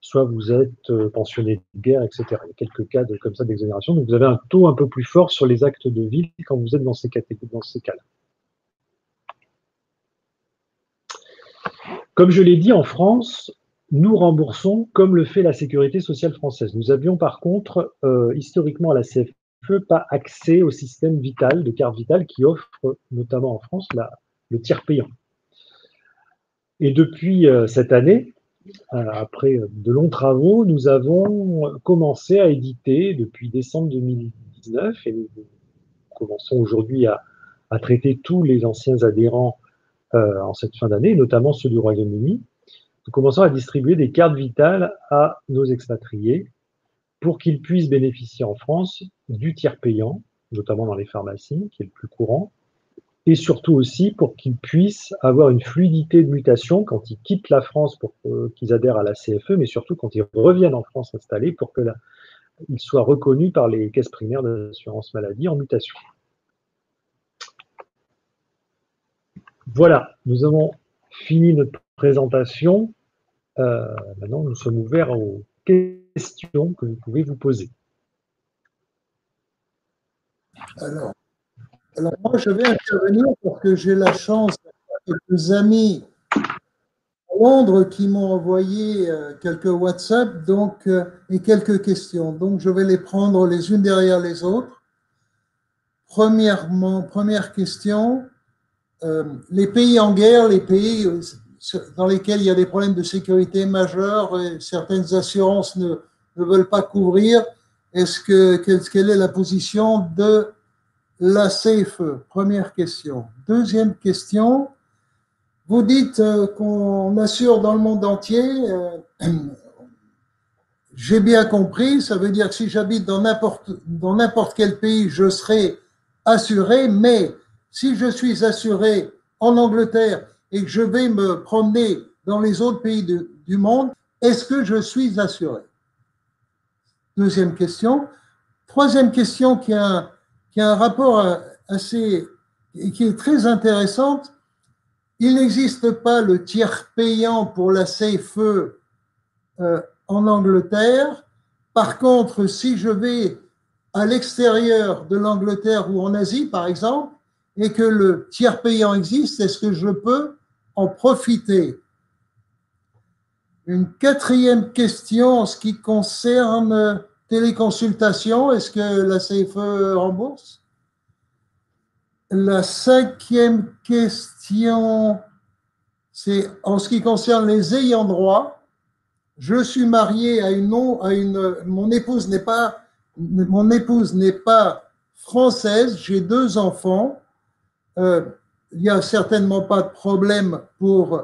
soit vous êtes pensionné de guerre, etc. Il y a quelques cas comme ça d'exonération. Donc vous avez un taux un peu plus fort sur les actes de ville quand vous êtes dans ces cas-là. Comme je l'ai dit, en France, nous remboursons comme le fait la sécurité sociale française. Nous avions par contre, historiquement à la CFE, pas accès au système vital, de carte vitale, qui offre notamment en France le tiers payant. Et depuis cette année, après de longs travaux, nous avons commencé à éditer depuis décembre 2019 et nous commençons aujourd'hui à traiter tous les anciens adhérents en cette fin d'année, notamment ceux du Royaume-Uni. Nous commençons à distribuer des cartes vitales à nos expatriés pour qu'ils puissent bénéficier en France du tiers payant, notamment dans les pharmacies, qui est le plus courant, et surtout aussi pour qu'ils puissent avoir une fluidité de mutation quand ils quittent la France pour qu'ils adhèrent à la CFE, mais surtout quand ils reviennent en France installés pour qu'ils soient reconnus par les caisses primaires d'assurance maladie en mutation. Voilà, nous avons fini notre présentation. Maintenant, nous sommes ouverts aux questions que vous pouvez vous poser. Alors moi, je vais intervenir parce que j'ai la chance d'avoir quelques amis à Londres qui m'ont envoyé quelques WhatsApp et quelques questions. Donc, je vais les prendre les unes derrière les autres. Première question, les pays en guerre, les pays dans lesquels il y a des problèmes de sécurité majeurs et certaines assurances ne veulent pas couvrir, quelle est la position de la CFE? Première question. Deuxième question, vous dites qu'on assure dans le monde entier. J'ai bien compris, ça veut dire que si j'habite dans n'importe quel pays, je serai assuré, mais si je suis assuré en Angleterre et que je vais me promener dans les autres pays du monde, est-ce que je suis assuré? Deuxième question. Troisième question qui a un rapport qui est très intéressante. Il n'existe pas le tiers payant pour la CFE en Angleterre. Par contre, si je vais à l'extérieur de l'Angleterre ou en Asie, par exemple, et que le tiers payant existe, est-ce que je peux en profiter? Une quatrième question en ce qui concerne téléconsultation, est-ce que la CFE rembourse? La cinquième question, c'est en ce qui concerne les ayants droit. Je suis marié mon épouse n'est pas française, j'ai 2 enfants. Il n'y a certainement pas de problème pour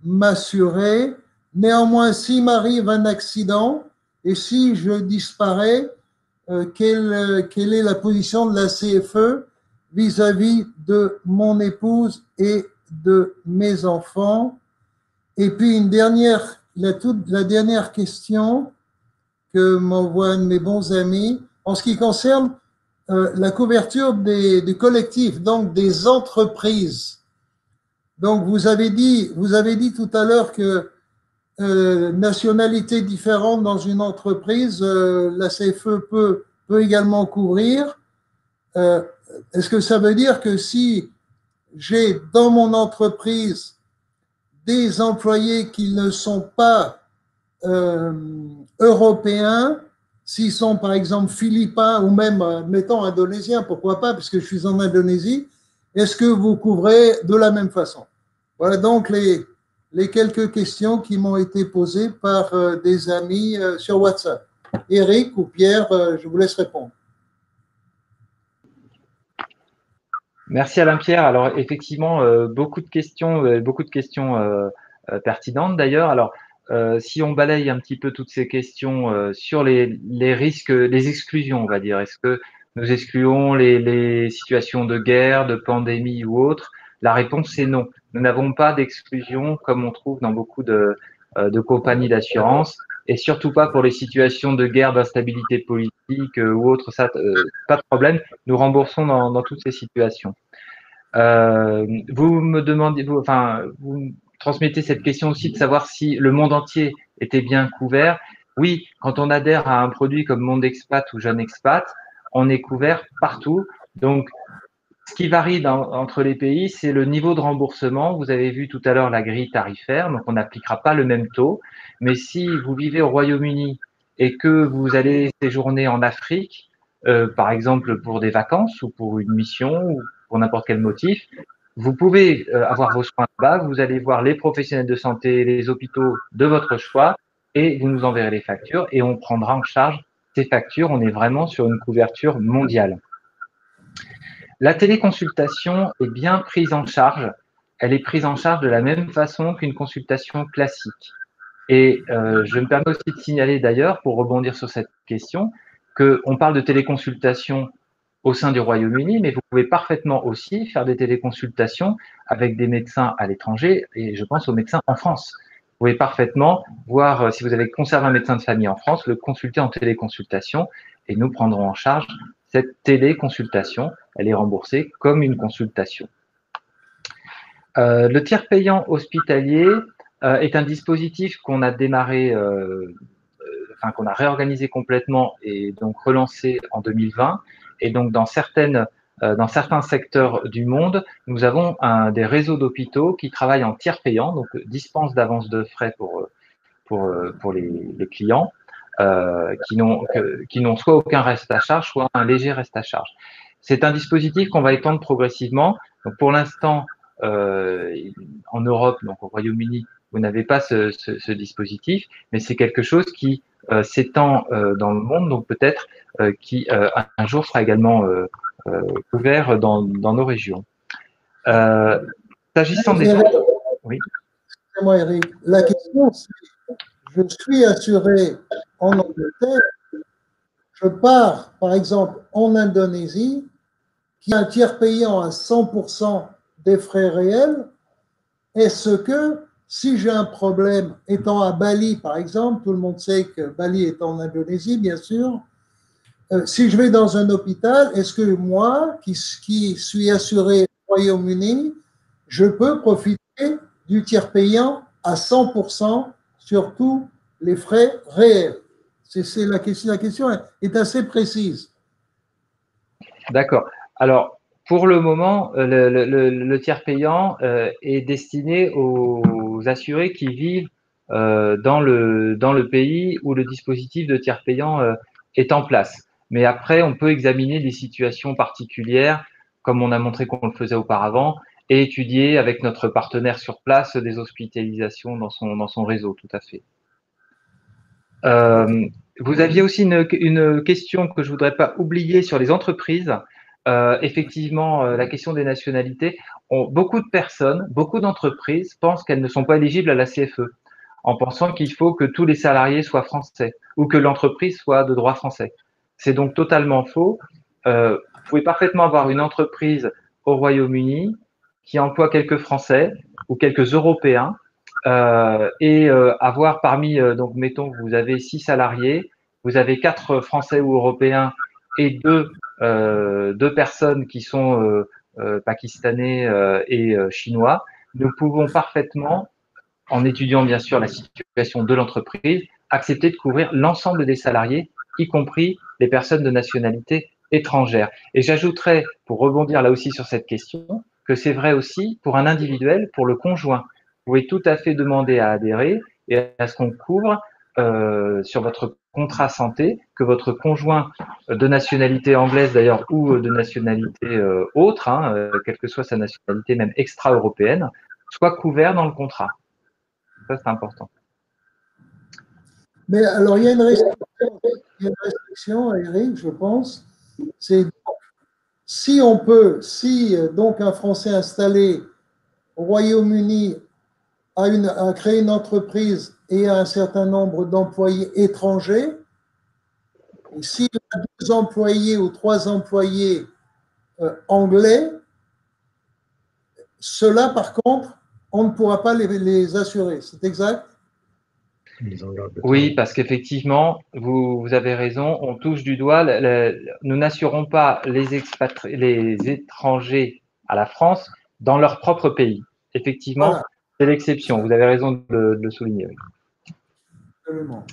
m'assurer. Néanmoins, s'il m'arrive un accident et si je disparais, quelle est la position de la CFE vis-à-vis de mon épouse et de mes enfants? Et puis la dernière question que m'envoie un de mes bons amis, en ce qui concerne la couverture des collectifs, donc des entreprises. Donc vous avez dit tout à l'heure que nationalité différente dans une entreprise, la CFE peut également couvrir. euh, est-ce que ça veut dire que si j'ai dans mon entreprise des employés qui ne sont pas européens, s'ils sont par exemple philippins ou même, mettons, indonésiens, pourquoi pas, puisque je suis en Indonésie, est-ce que vous couvrez de la même façon? Voilà donc les quelques questions qui m'ont été posées par des amis sur WhatsApp. Eric ou Pierre, je vous laisse répondre. Merci Alain-Pierre. Alors effectivement, beaucoup de questions pertinentes d'ailleurs. Alors si on balaye un petit peu toutes ces questions sur les risques, les exclusions, on va dire, est-ce que nous excluons les situations de guerre, de pandémie ou autres? La réponse est non. Nous n'avons pas d'exclusion comme on trouve dans beaucoup de compagnies d'assurance, et surtout pas pour les situations de guerre, d'instabilité politique ou autre. Ça, pas de problème. Nous remboursons dans toutes ces situations. Vous me demandez, vous me transmettez cette question aussi de savoir si le monde entier était bien couvert. Oui, quand on adhère à un produit comme Monde Expat ou Jeune Expat, on est couvert partout. Donc, ce qui varie entre les pays, c'est le niveau de remboursement. Vous avez vu tout à l'heure la grille tarifaire, donc on n'appliquera pas le même taux. Mais si vous vivez au Royaume-Uni et que vous allez séjourner en Afrique, par exemple pour des vacances ou pour une mission ou pour n'importe quel motif, vous pouvez avoir vos soins là-bas. Vous allez voir les professionnels de santé, les hôpitaux de votre choix, et vous nous enverrez les factures et on prendra en charge ces factures. On est vraiment sur une couverture mondiale. La téléconsultation est bien prise en charge. Elle est prise en charge de la même façon qu'une consultation classique. Et je me permets aussi de signaler d'ailleurs, pour rebondir sur cette question, qu'on parle de téléconsultation au sein du Royaume-Uni, mais vous pouvez parfaitement aussi faire des téléconsultations avec des médecins à l'étranger, et je pense aux médecins en France. Vous pouvez parfaitement voir, si vous avez conservé un médecin de famille en France, le consulter en téléconsultation, et nous prendrons en charge cette téléconsultation. Elle est remboursée comme une consultation. Le tiers payant hospitalier est un dispositif qu'on a démarré, qu'on a réorganisé complètement et donc relancé en 2020. Et donc dans certains secteurs du monde, nous avons des réseaux d'hôpitaux qui travaillent en tiers payant, donc dispense d'avance de frais pour les clients qui n'ont soit aucun reste à charge, soit un léger reste à charge. C'est un dispositif qu'on va étendre progressivement. Donc pour l'instant, en Europe, donc au Royaume-Uni, vous n'avez pas ce dispositif, mais c'est quelque chose qui s'étend dans le monde, donc peut-être qui un jour sera également couvert dans nos régions. S'agissant des... Oui. Excusez-moi, Eric. La question, c'est, je suis assuré en Angleterre, je pars, par exemple, en Indonésie, qui a un tiers payant à 100% des frais réels. Est-ce que, si j'ai un problème, étant à Bali, par exemple, tout le monde sait que Bali est en Indonésie, bien sûr, si je vais dans un hôpital, est-ce que moi, qui suis assuré au Royaume-Uni, je peux profiter du tiers payant à 100% sur tous les frais réels? C'est la question. La question est assez précise. D'accord. Alors, pour le moment, le tiers payant est destiné aux assurés qui vivent dans le pays où le dispositif de tiers payant est en place. Mais après, on peut examiner des situations particulières, comme on a montré qu'on le faisait auparavant, et étudier avec notre partenaire sur place des hospitalisations dans son réseau, tout à fait. Vous aviez aussi une question que je voudrais pas oublier sur les entreprises. Effectivement, la question des nationalités. Beaucoup de personnes, beaucoup d'entreprises pensent qu'elles ne sont pas éligibles à la CFE, en pensant qu'il faut que tous les salariés soient français ou que l'entreprise soit de droit français. C'est donc totalement faux. Vous pouvez parfaitement avoir une entreprise au Royaume-Uni qui emploie quelques Français ou quelques Européens et avoir parmi, donc mettons que vous avez 6 salariés, vous avez 4 Français ou Européens et deux personnes qui sont pakistanais et chinois. Nous pouvons parfaitement, en étudiant bien sûr la situation de l'entreprise, accepter de couvrir l'ensemble des salariés, y compris les personnes de nationalité étrangère. Et j'ajouterais, pour rebondir là aussi sur cette question, que c'est vrai aussi pour un individuel, pour le conjoint. Vous pouvez tout à fait demander à adhérer et à ce qu'on couvre sur votre contrat santé, que votre conjoint de nationalité anglaise d'ailleurs ou de nationalité autre, quelle que soit sa nationalité, même extra-européenne, soit couvert dans le contrat. Ça, c'est important. Mais alors, il y a une restriction, Eric, je pense. C'est si on peut, si donc un Français installé au Royaume-Uni a créé une entreprise et a un certain nombre d'employés étrangers, et s'il a 2 employés ou 3 employés anglais, ceux-là, par contre, on ne pourra pas les assurer. C'est exact? Oui, parce qu'effectivement, vous avez raison, on touche du doigt, nous n'assurons pas les étrangers à la France dans leur propre pays. Effectivement, Voilà, c'est l'exception, vous avez raison de le souligner. Oui. absolument.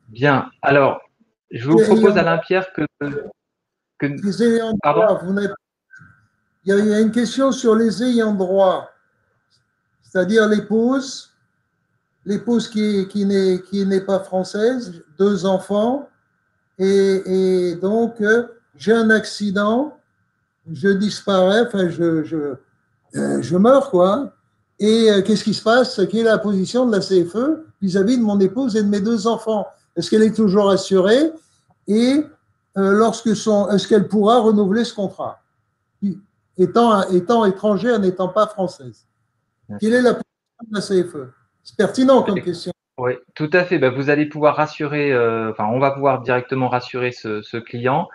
Bien, alors, je vous Les propose, ayants, Alain Pierre, les ayants pardon? droit, il y a une question sur les ayants droit, c'est-à-dire l'épouse qui n'est pas française, 2 enfants, et donc j'ai un accident, je disparais, enfin je meurs, quoi. Et qu'est-ce qui se passe? Quelle est la position de la CFE vis-à-vis de mon épouse et de mes 2 enfants? Est-ce qu'elle est toujours assurée? Et est-ce qu'elle pourra renouveler ce contrat? Étant étrangère, n'étant pas française. Quelle est la position de la CFE? C'est pertinent comme question. Oui, tout à fait. Ben, vous allez pouvoir rassurer, enfin, on va pouvoir directement rassurer ce client.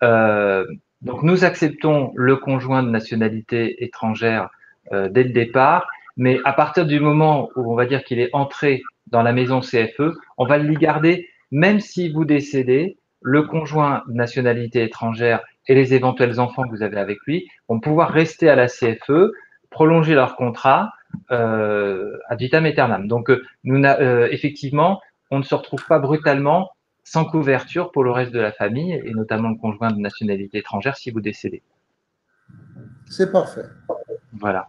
Euh, donc, nous acceptons le conjoint de nationalité étrangère dès le départ, mais à partir du moment où on va dire qu'il est entré dans la maison CFE, on va l'y garder, même si vous décédez, le conjoint de nationalité étrangère et les éventuels enfants que vous avez avec lui vont pouvoir rester à la CFE, prolonger leur contrat ad vitam aeternam. Donc, effectivement, on ne se retrouve pas brutalement sans couverture pour le reste de la famille et notamment le conjoint de nationalité étrangère si vous décédez. C'est parfait. Voilà.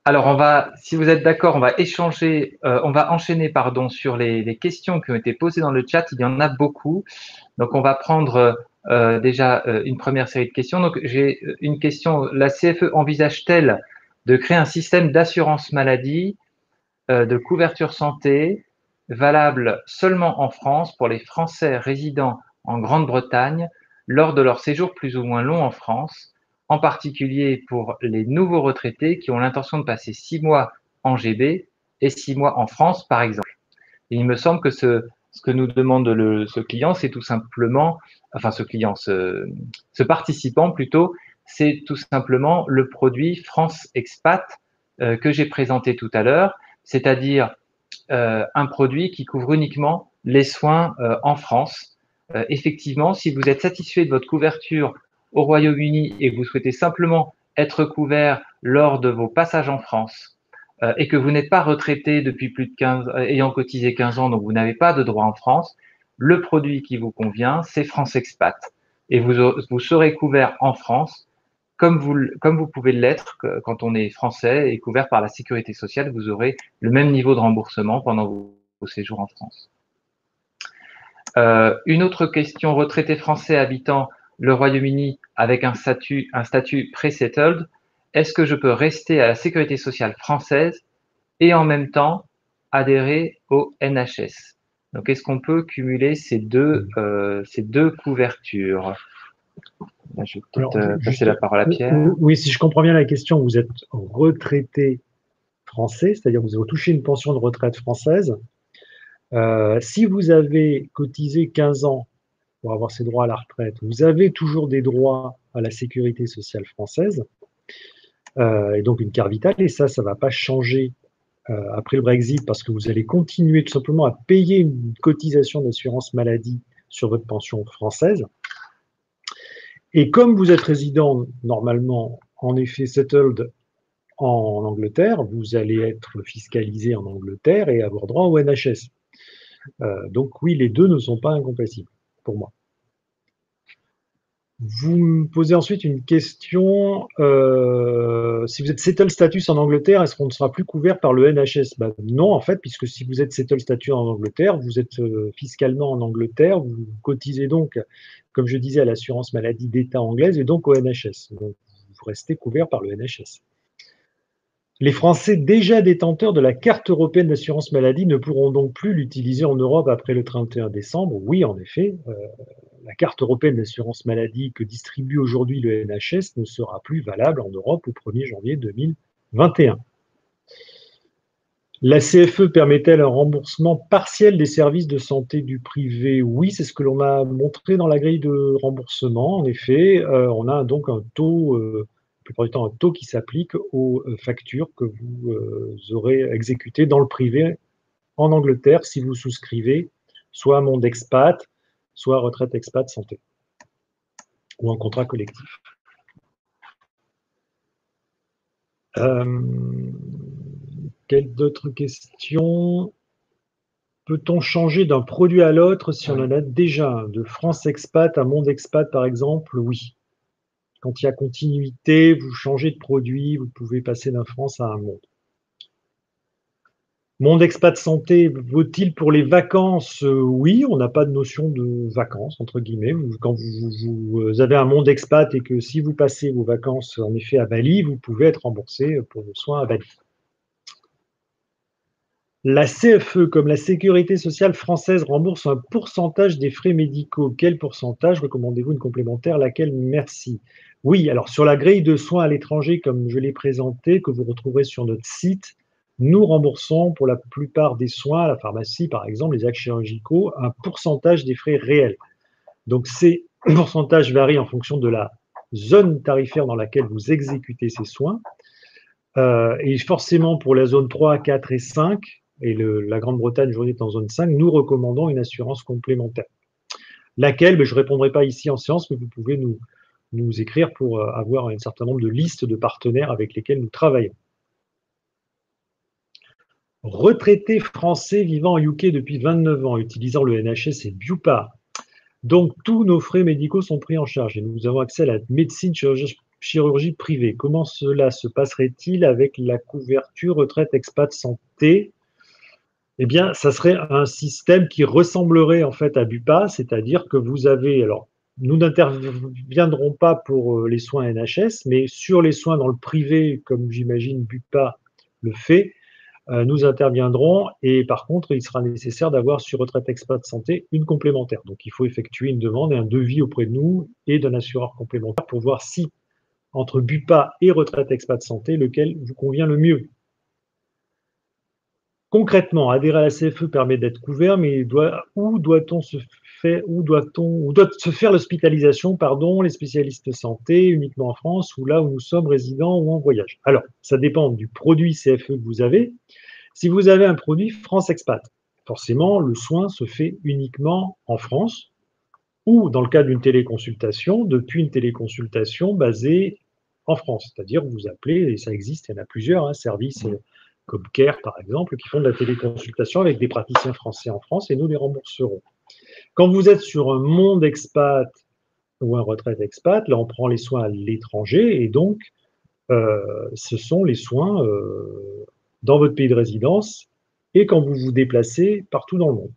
Alors, si vous êtes d'accord, on va on va enchaîner, pardon, sur les questions qui ont été posées dans le chat. Il y en a beaucoup. Donc, on va prendre déjà une première série de questions. Donc, j'ai une question. La CFE envisage-t-elle de créer un système d'assurance maladie de couverture santé valable seulement en France pour les Français résidant en Grande-Bretagne lors de leur séjour plus ou moins long en France, en particulier pour les nouveaux retraités qui ont l'intention de passer 6 mois en GB et 6 mois en France, par exemple. Et il me semble que ce que nous demande ce client, c'est tout simplement, enfin ce participant plutôt, c'est tout simplement le produit France Expat que j'ai présenté tout à l'heure, c'est-à-dire un produit qui couvre uniquement les soins en France. Effectivement, si vous êtes satisfait de votre couverture au Royaume-Uni et que vous souhaitez simplement être couvert lors de vos passages en France et que vous n'êtes pas retraité depuis plus de 15, ayant cotisé 15 ans, donc vous n'avez pas de droit en France, le produit qui vous convient, c'est France Expat. Et vous serez couvert en France comme vous pouvez l'être quand on est français et couvert par la sécurité sociale, vous aurez le même niveau de remboursement pendant vos séjours en France. Une autre question, retraité français habitant le Royaume-Uni avec un statut pré-settled, est-ce que je peux rester à la sécurité sociale française et en même temps adhérer au NHS? Donc, est-ce qu'on peut cumuler ces deux couvertures? Je vais peut-être passer la parole à Pierre. Oui, si je comprends bien la question, vous êtes retraité français, c'est-à-dire vous avez touché une pension de retraite française. Si vous avez cotisé 15 ans pour avoir ses droits à la retraite, vous avez toujours des droits à la sécurité sociale française, et donc une carte vitale, et ça ne va pas changer après le Brexit parce que vous allez continuer tout simplement à payer une cotisation d'assurance maladie sur votre pension française. Et comme vous êtes résident normalement, en effet, settled en Angleterre, vous allez être fiscalisé en Angleterre et avoir droit au NHS. Donc oui, les deux ne sont pas incompatibles pour moi. Vous me posez ensuite une question, si vous êtes settle status en Angleterre, est-ce qu'on ne sera plus couvert par le NHS? Non, en fait, puisque si vous êtes settle status en Angleterre, vous êtes fiscalement en Angleterre, vous cotisez donc, comme je disais, à l'assurance maladie d'État anglaise et donc au NHS. Donc, vous restez couvert par le NHS. Les Français déjà détenteurs de la carte européenne d'assurance maladie ne pourront donc plus l'utiliser en Europe après le 31 décembre. Oui, en effet, la carte européenne d'assurance maladie que distribue aujourd'hui le NHS ne sera plus valable en Europe au 1er janvier 2021. La CFE permet-elle un remboursement partiel des services de santé du privé? Oui, c'est ce que l'on a montré dans la grille de remboursement. En effet, on a donc un taux, la plupart du temps, un taux qui s'applique aux factures que vous aurez exécutées dans le privé en Angleterre si vous souscrivez soit Monde Expat, soit Retraite Expat Santé, ou en contrat collectif. Quelle d'autres questions? Peut-on changer d'un produit à l'autre si on en a déjà un? De France Expat à Monde Expat, par exemple, oui. Quand il y a continuité, vous changez de produit, vous pouvez passer d'un France à un Monde. Monde Expat Santé, vaut-il pour les vacances? Oui, on n'a pas de notion de vacances, entre guillemets. Quand vous avez un Monde Expat et que si vous passez vos vacances, en effet, à Bali, vous pouvez être remboursé pour vos soins à Bali. La CFE, comme la Sécurité sociale française, rembourse un pourcentage des frais médicaux. Quel pourcentage? Recommandez-vous une complémentaire? Laquelle? Merci. Oui, alors sur la grille de soins à l'étranger, comme je l'ai présenté, que vous retrouverez sur notre site, nous remboursons pour la plupart des soins à la pharmacie, par exemple, les actes chirurgicaux, un pourcentage des frais réels. Donc ces pourcentages varient en fonction de la zone tarifaire dans laquelle vous exécutez ces soins. Et forcément, pour la zone 3, 4 et 5, et la Grande-Bretagne aujourd'hui est en zone 5, nous recommandons une assurance complémentaire. Laquelle, je ne répondrai pas ici en séance, mais vous pouvez nous écrire pour avoir un certain nombre de listes de partenaires avec lesquels nous travaillons. Retraités français vivant en UK depuis 29 ans, utilisant le NHS et Bupa. Donc, tous nos frais médicaux sont pris en charge et nous avons accès à la médecine chirurgie privée. Comment cela se passerait-il avec la couverture retraite expat santé? Eh bien, ça serait un système qui ressemblerait en fait à Bupa, c'est-à-dire que vous avez, alors, nous n'interviendrons pas pour les soins NHS, mais sur les soins dans le privé, comme j'imagine Bupa le fait, nous interviendrons et par contre, il sera nécessaire d'avoir sur Retraite Expat Santé une complémentaire. Donc, il faut effectuer une demande et un devis auprès de nous et d'un assureur complémentaire pour voir si, entre Bupa et Retraite Expat Santé, lequel vous convient le mieux. Concrètement, adhérer à la CFE permet d'être couvert, mais où doit se faire l'hospitalisation, les spécialistes santé, uniquement en France, ou là où nous sommes résidents ou en voyage? Alors, ça dépend du produit CFE que vous avez. Si vous avez un produit France Expat, forcément, le soin se fait uniquement en France, ou dans le cas d'une téléconsultation, depuis une téléconsultation basée en France. C'est-à-dire, vous appelez, et ça existe, il y en a plusieurs, services comme Care, par exemple, qui font de la téléconsultation avec des praticiens français en France, et nous les rembourserons. Quand vous êtes sur un Monde Expat ou un Retraite Expat, là, on prend les soins à l'étranger, et donc, ce sont les soins dans votre pays de résidence, et quand vous vous déplacez partout dans le monde.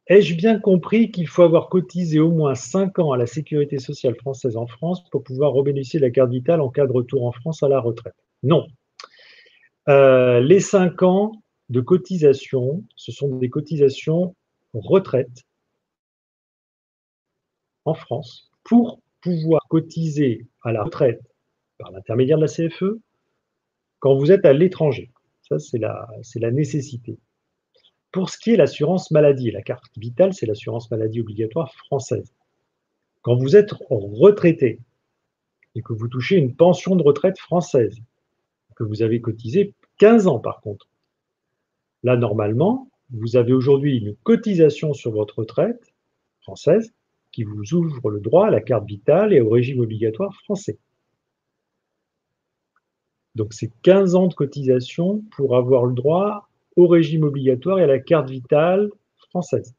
Ai-je bien compris qu'il faut avoir cotisé au moins 5 ans à la Sécurité sociale française en France pour pouvoir bénéficier de la carte vitale en cas de retour en France à la retraite? Non. Les 5 ans de cotisation, ce sont des cotisations retraite en France pour pouvoir cotiser à la retraite par l'intermédiaire de la CFE quand vous êtes à l'étranger. Ça, c'est la nécessité. Pour ce qui est l'assurance maladie, la carte vitale, c'est l'assurance maladie obligatoire française. Quand vous êtes retraité et que vous touchez une pension de retraite française, que vous avez cotisé 15 ans par contre, là normalement, vous avez aujourd'hui une cotisation sur votre retraite française qui vous ouvre le droit à la carte vitale et au régime obligatoire français. Donc c'est 15 ans de cotisation pour avoir le droit au régime obligatoire et à la carte vitale française.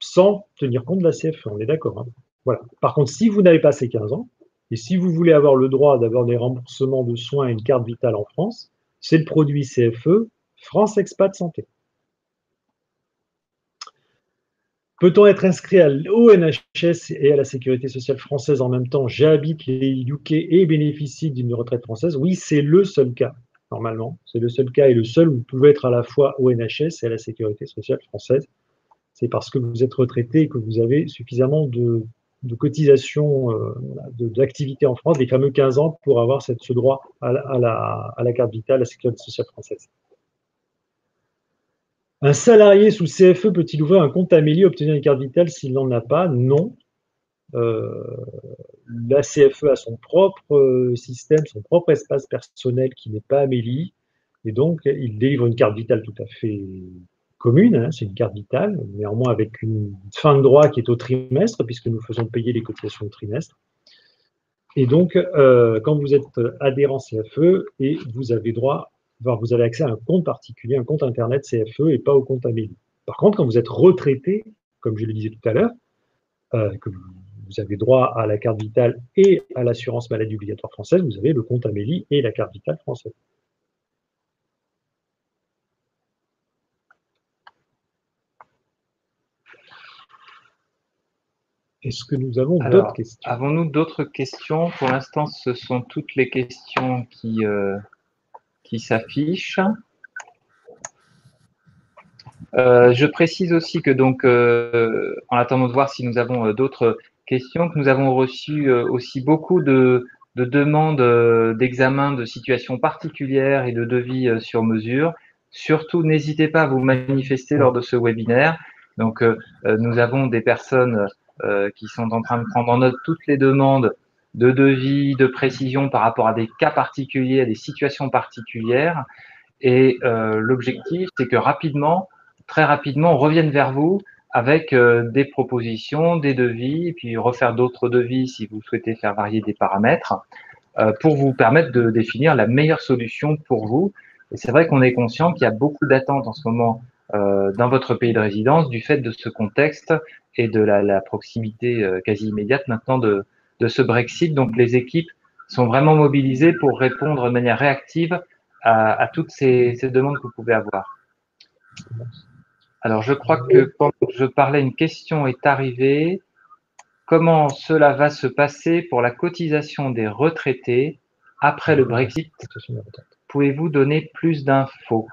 sans tenir compte de la CFE, on est d'accord, hein. Voilà. Par contre, si vous n'avez pas ces 15 ans, et si vous voulez avoir le droit d'avoir des remboursements de soins et une carte vitale en France, c'est le produit CFE France Expat Santé. Peut-on être inscrit au NHS et à la Sécurité sociale française en même temps? J'habite les UK et bénéficie d'une retraite française. Oui, c'est le seul cas, normalement. C'est le seul cas et le seul où vous pouvez être à la fois au NHS et à la Sécurité sociale française. C'est parce que vous êtes retraité et que vous avez suffisamment de cotisations, d'activité en France, les fameux 15 ans, pour avoir ce droit à la carte vitale, à la Sécurité sociale française. Un salarié sous CFE peut-il ouvrir un compte Amélie et obtenir une carte vitale s'il n'en a pas? Non. La CFE a son propre système, son propre espace personnel qui n'est pas Amélie, et donc il délivre une carte vitale tout à fait commune, hein, c'est une carte vitale, néanmoins avec une fin de droit qui est au trimestre, puisque nous faisons payer les cotisations au trimestre. Et donc, quand vous êtes adhérent CFE, et vous avez droit, vous avez accès à un compte particulier, un compte Internet CFE, et pas au compte Amélie. Par contre, quand vous êtes retraité, comme je le disais tout à l'heure, que vous avez droit à la carte vitale et à l'assurance maladie obligatoire française, vous avez le compte Amélie et la carte vitale française. Est-ce que nous avons d'autres questions? Avons-nous d'autres questions? Pour l'instant, ce sont toutes les questions qui s'affichent. Je précise aussi que donc, en attendant de voir si nous avons d'autres questions, que nous avons reçu aussi beaucoup de demandes d'examen de situations particulières et de devis sur mesure. Surtout, n'hésitez pas à vous manifester lors de ce webinaire. Donc, nous avons des personnes qui sont en train de prendre en note toutes les demandes de devis, de précision par rapport à des cas particuliers, à des situations particulières. Et l'objectif, c'est que très rapidement, on revienne vers vous avec des propositions, des devis, et puis refaire d'autres devis si vous souhaitez faire varier des paramètres pour vous permettre de définir la meilleure solution pour vous. Et c'est vrai qu'on est conscient qu'il y a beaucoup d'attentes en ce moment dans votre pays de résidence du fait de ce contexte et de la proximité quasi immédiate maintenant de ce Brexit. Donc les équipes sont vraiment mobilisées pour répondre de manière réactive à toutes ces demandes que vous pouvez avoir. Alors, je crois que pendant que je parlais, une question est arrivée. Comment cela va se passer pour la cotisation des retraités après le Brexit? Pouvez-vous donner plus d'infos?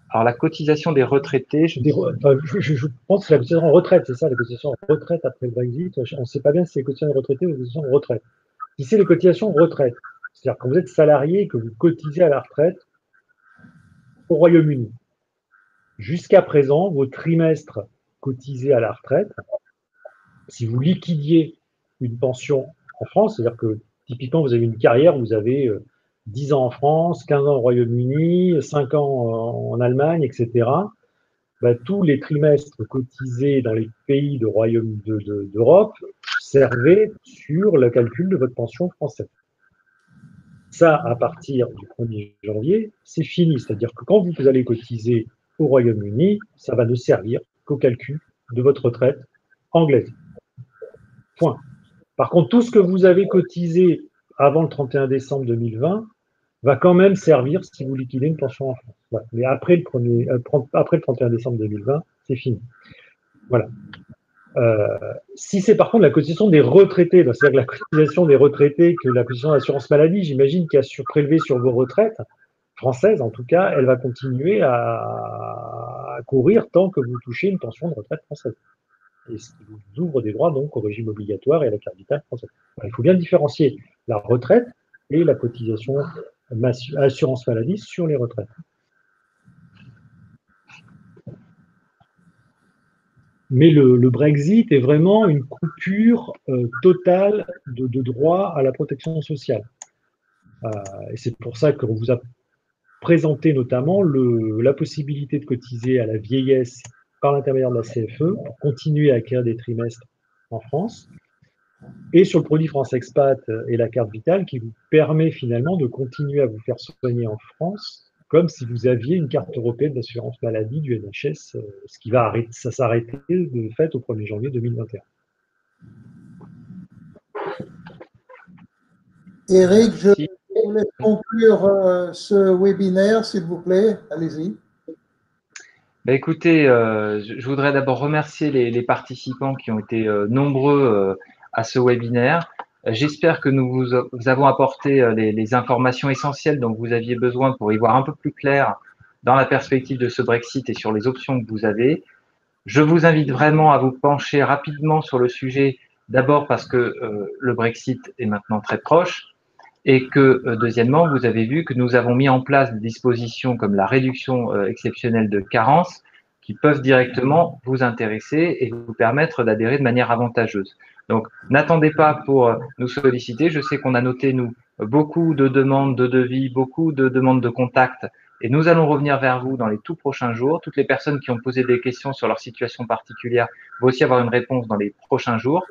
Alors, la cotisation des retraités… Je pense que c'est la cotisation en retraite, c'est ça, la cotisation en retraite après le Brexit. On ne sait pas bien si c'est les cotisations de retraités ou les cotisations de retraite. Si c'est les cotisations de retraite, c'est-à-dire quand vous êtes salarié et que vous cotisez à la retraite au Royaume-Uni, jusqu'à présent, vos trimestres cotisés à la retraite, si vous liquidiez une pension en France, c'est-à-dire que typiquement vous avez une carrière, vous avez 10 ans en France, 15 ans au Royaume-Uni, 5 ans en Allemagne, etc., tous les trimestres cotisés dans les pays d'Europe servaient sur le calcul de votre pension française. Ça, à partir du 1er janvier, c'est fini. C'est-à-dire que quand vous allez cotiser au Royaume-Uni, ça va ne servir qu'au calcul de votre retraite anglaise. Point. Par contre, tout ce que vous avez cotisé avant le 31 décembre 2020 va quand même servir si vous liquidez une pension en France. Voilà. Mais après le 31 décembre 2020, c'est fini. Voilà. Si c'est par contre la cotisation des retraités, c'est-à-dire que la cotisation des retraités, que la cotisation d'assurance maladie, j'imagine, qui a prélevé sur vos retraites, françaises en tout cas, elle va continuer à courir tant que vous touchez une pension de retraite française. Et ce qui vous ouvre des droits donc au régime obligatoire et à la carte vitale française. Alors, il faut bien différencier la retraite et la cotisation assurance maladie sur les retraites. Mais le Brexit est vraiment une coupure totale de droit à la protection sociale. Et c'est pour ça qu'on vous a présenté notamment la possibilité de cotiser à la vieillesse par l'intermédiaire de la CFE pour continuer à acquérir des trimestres en France, et sur le produit France Expat et la carte vitale qui vous permet finalement de continuer à vous faire soigner en France comme si vous aviez une carte européenne d'assurance maladie du NHS, ce qui va s'arrêter de fait au 1er janvier 2021. Eric, je vous laisse conclure ce webinaire, s'il vous plaît. Allez-y. Bah écoutez, je voudrais d'abord remercier les participants qui ont été nombreux à ce webinaire. J'espère que nous vous avons apporté les informations essentielles dont vous aviez besoin pour y voir un peu plus clair dans la perspective de ce Brexit et sur les options que vous avez. Je vous invite vraiment à vous pencher rapidement sur le sujet, d'abord parce que le Brexit est maintenant très proche, et que, deuxièmement, vous avez vu que nous avons mis en place des dispositions comme la réduction exceptionnelle de carence qui peuvent directement vous intéresser et vous permettre d'adhérer de manière avantageuse. Donc, n'attendez pas pour nous solliciter. Je sais qu'on a noté, nous, beaucoup de demandes de devis, beaucoup de demandes de contact, et nous allons revenir vers vous dans les tout prochains jours. Toutes les personnes qui ont posé des questions sur leur situation particulière vont aussi avoir une réponse dans les prochains jours.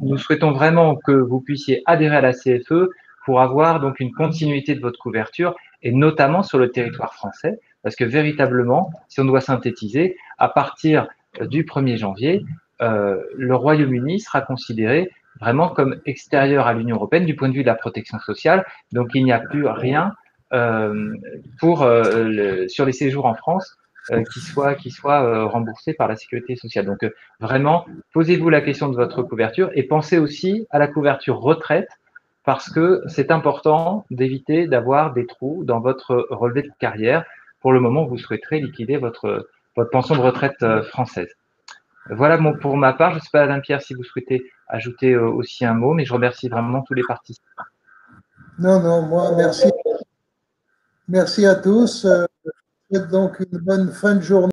Nous souhaitons vraiment que vous puissiez adhérer à la CFE pour avoir donc une continuité de votre couverture et notamment sur le territoire français, parce que véritablement, si on doit synthétiser, à partir du 1er janvier, le Royaume-Uni sera considéré vraiment comme extérieur à l'Union européenne du point de vue de la protection sociale. Donc, il n'y a plus rien sur les séjours en France qui soit remboursé par la sécurité sociale. Donc, vraiment, posez-vous la question de votre couverture et pensez aussi à la couverture retraite parce que c'est important d'éviter d'avoir des trous dans votre relevé de carrière pour le moment où vous souhaiterez liquider votre pension de retraite française. Voilà pour ma part. Je ne sais pas, Alain Pierre, si vous souhaitez ajouter aussi un mot, mais je remercie vraiment tous les participants. Non, moi, merci. Merci à tous. Je vous souhaite donc une bonne fin de journée.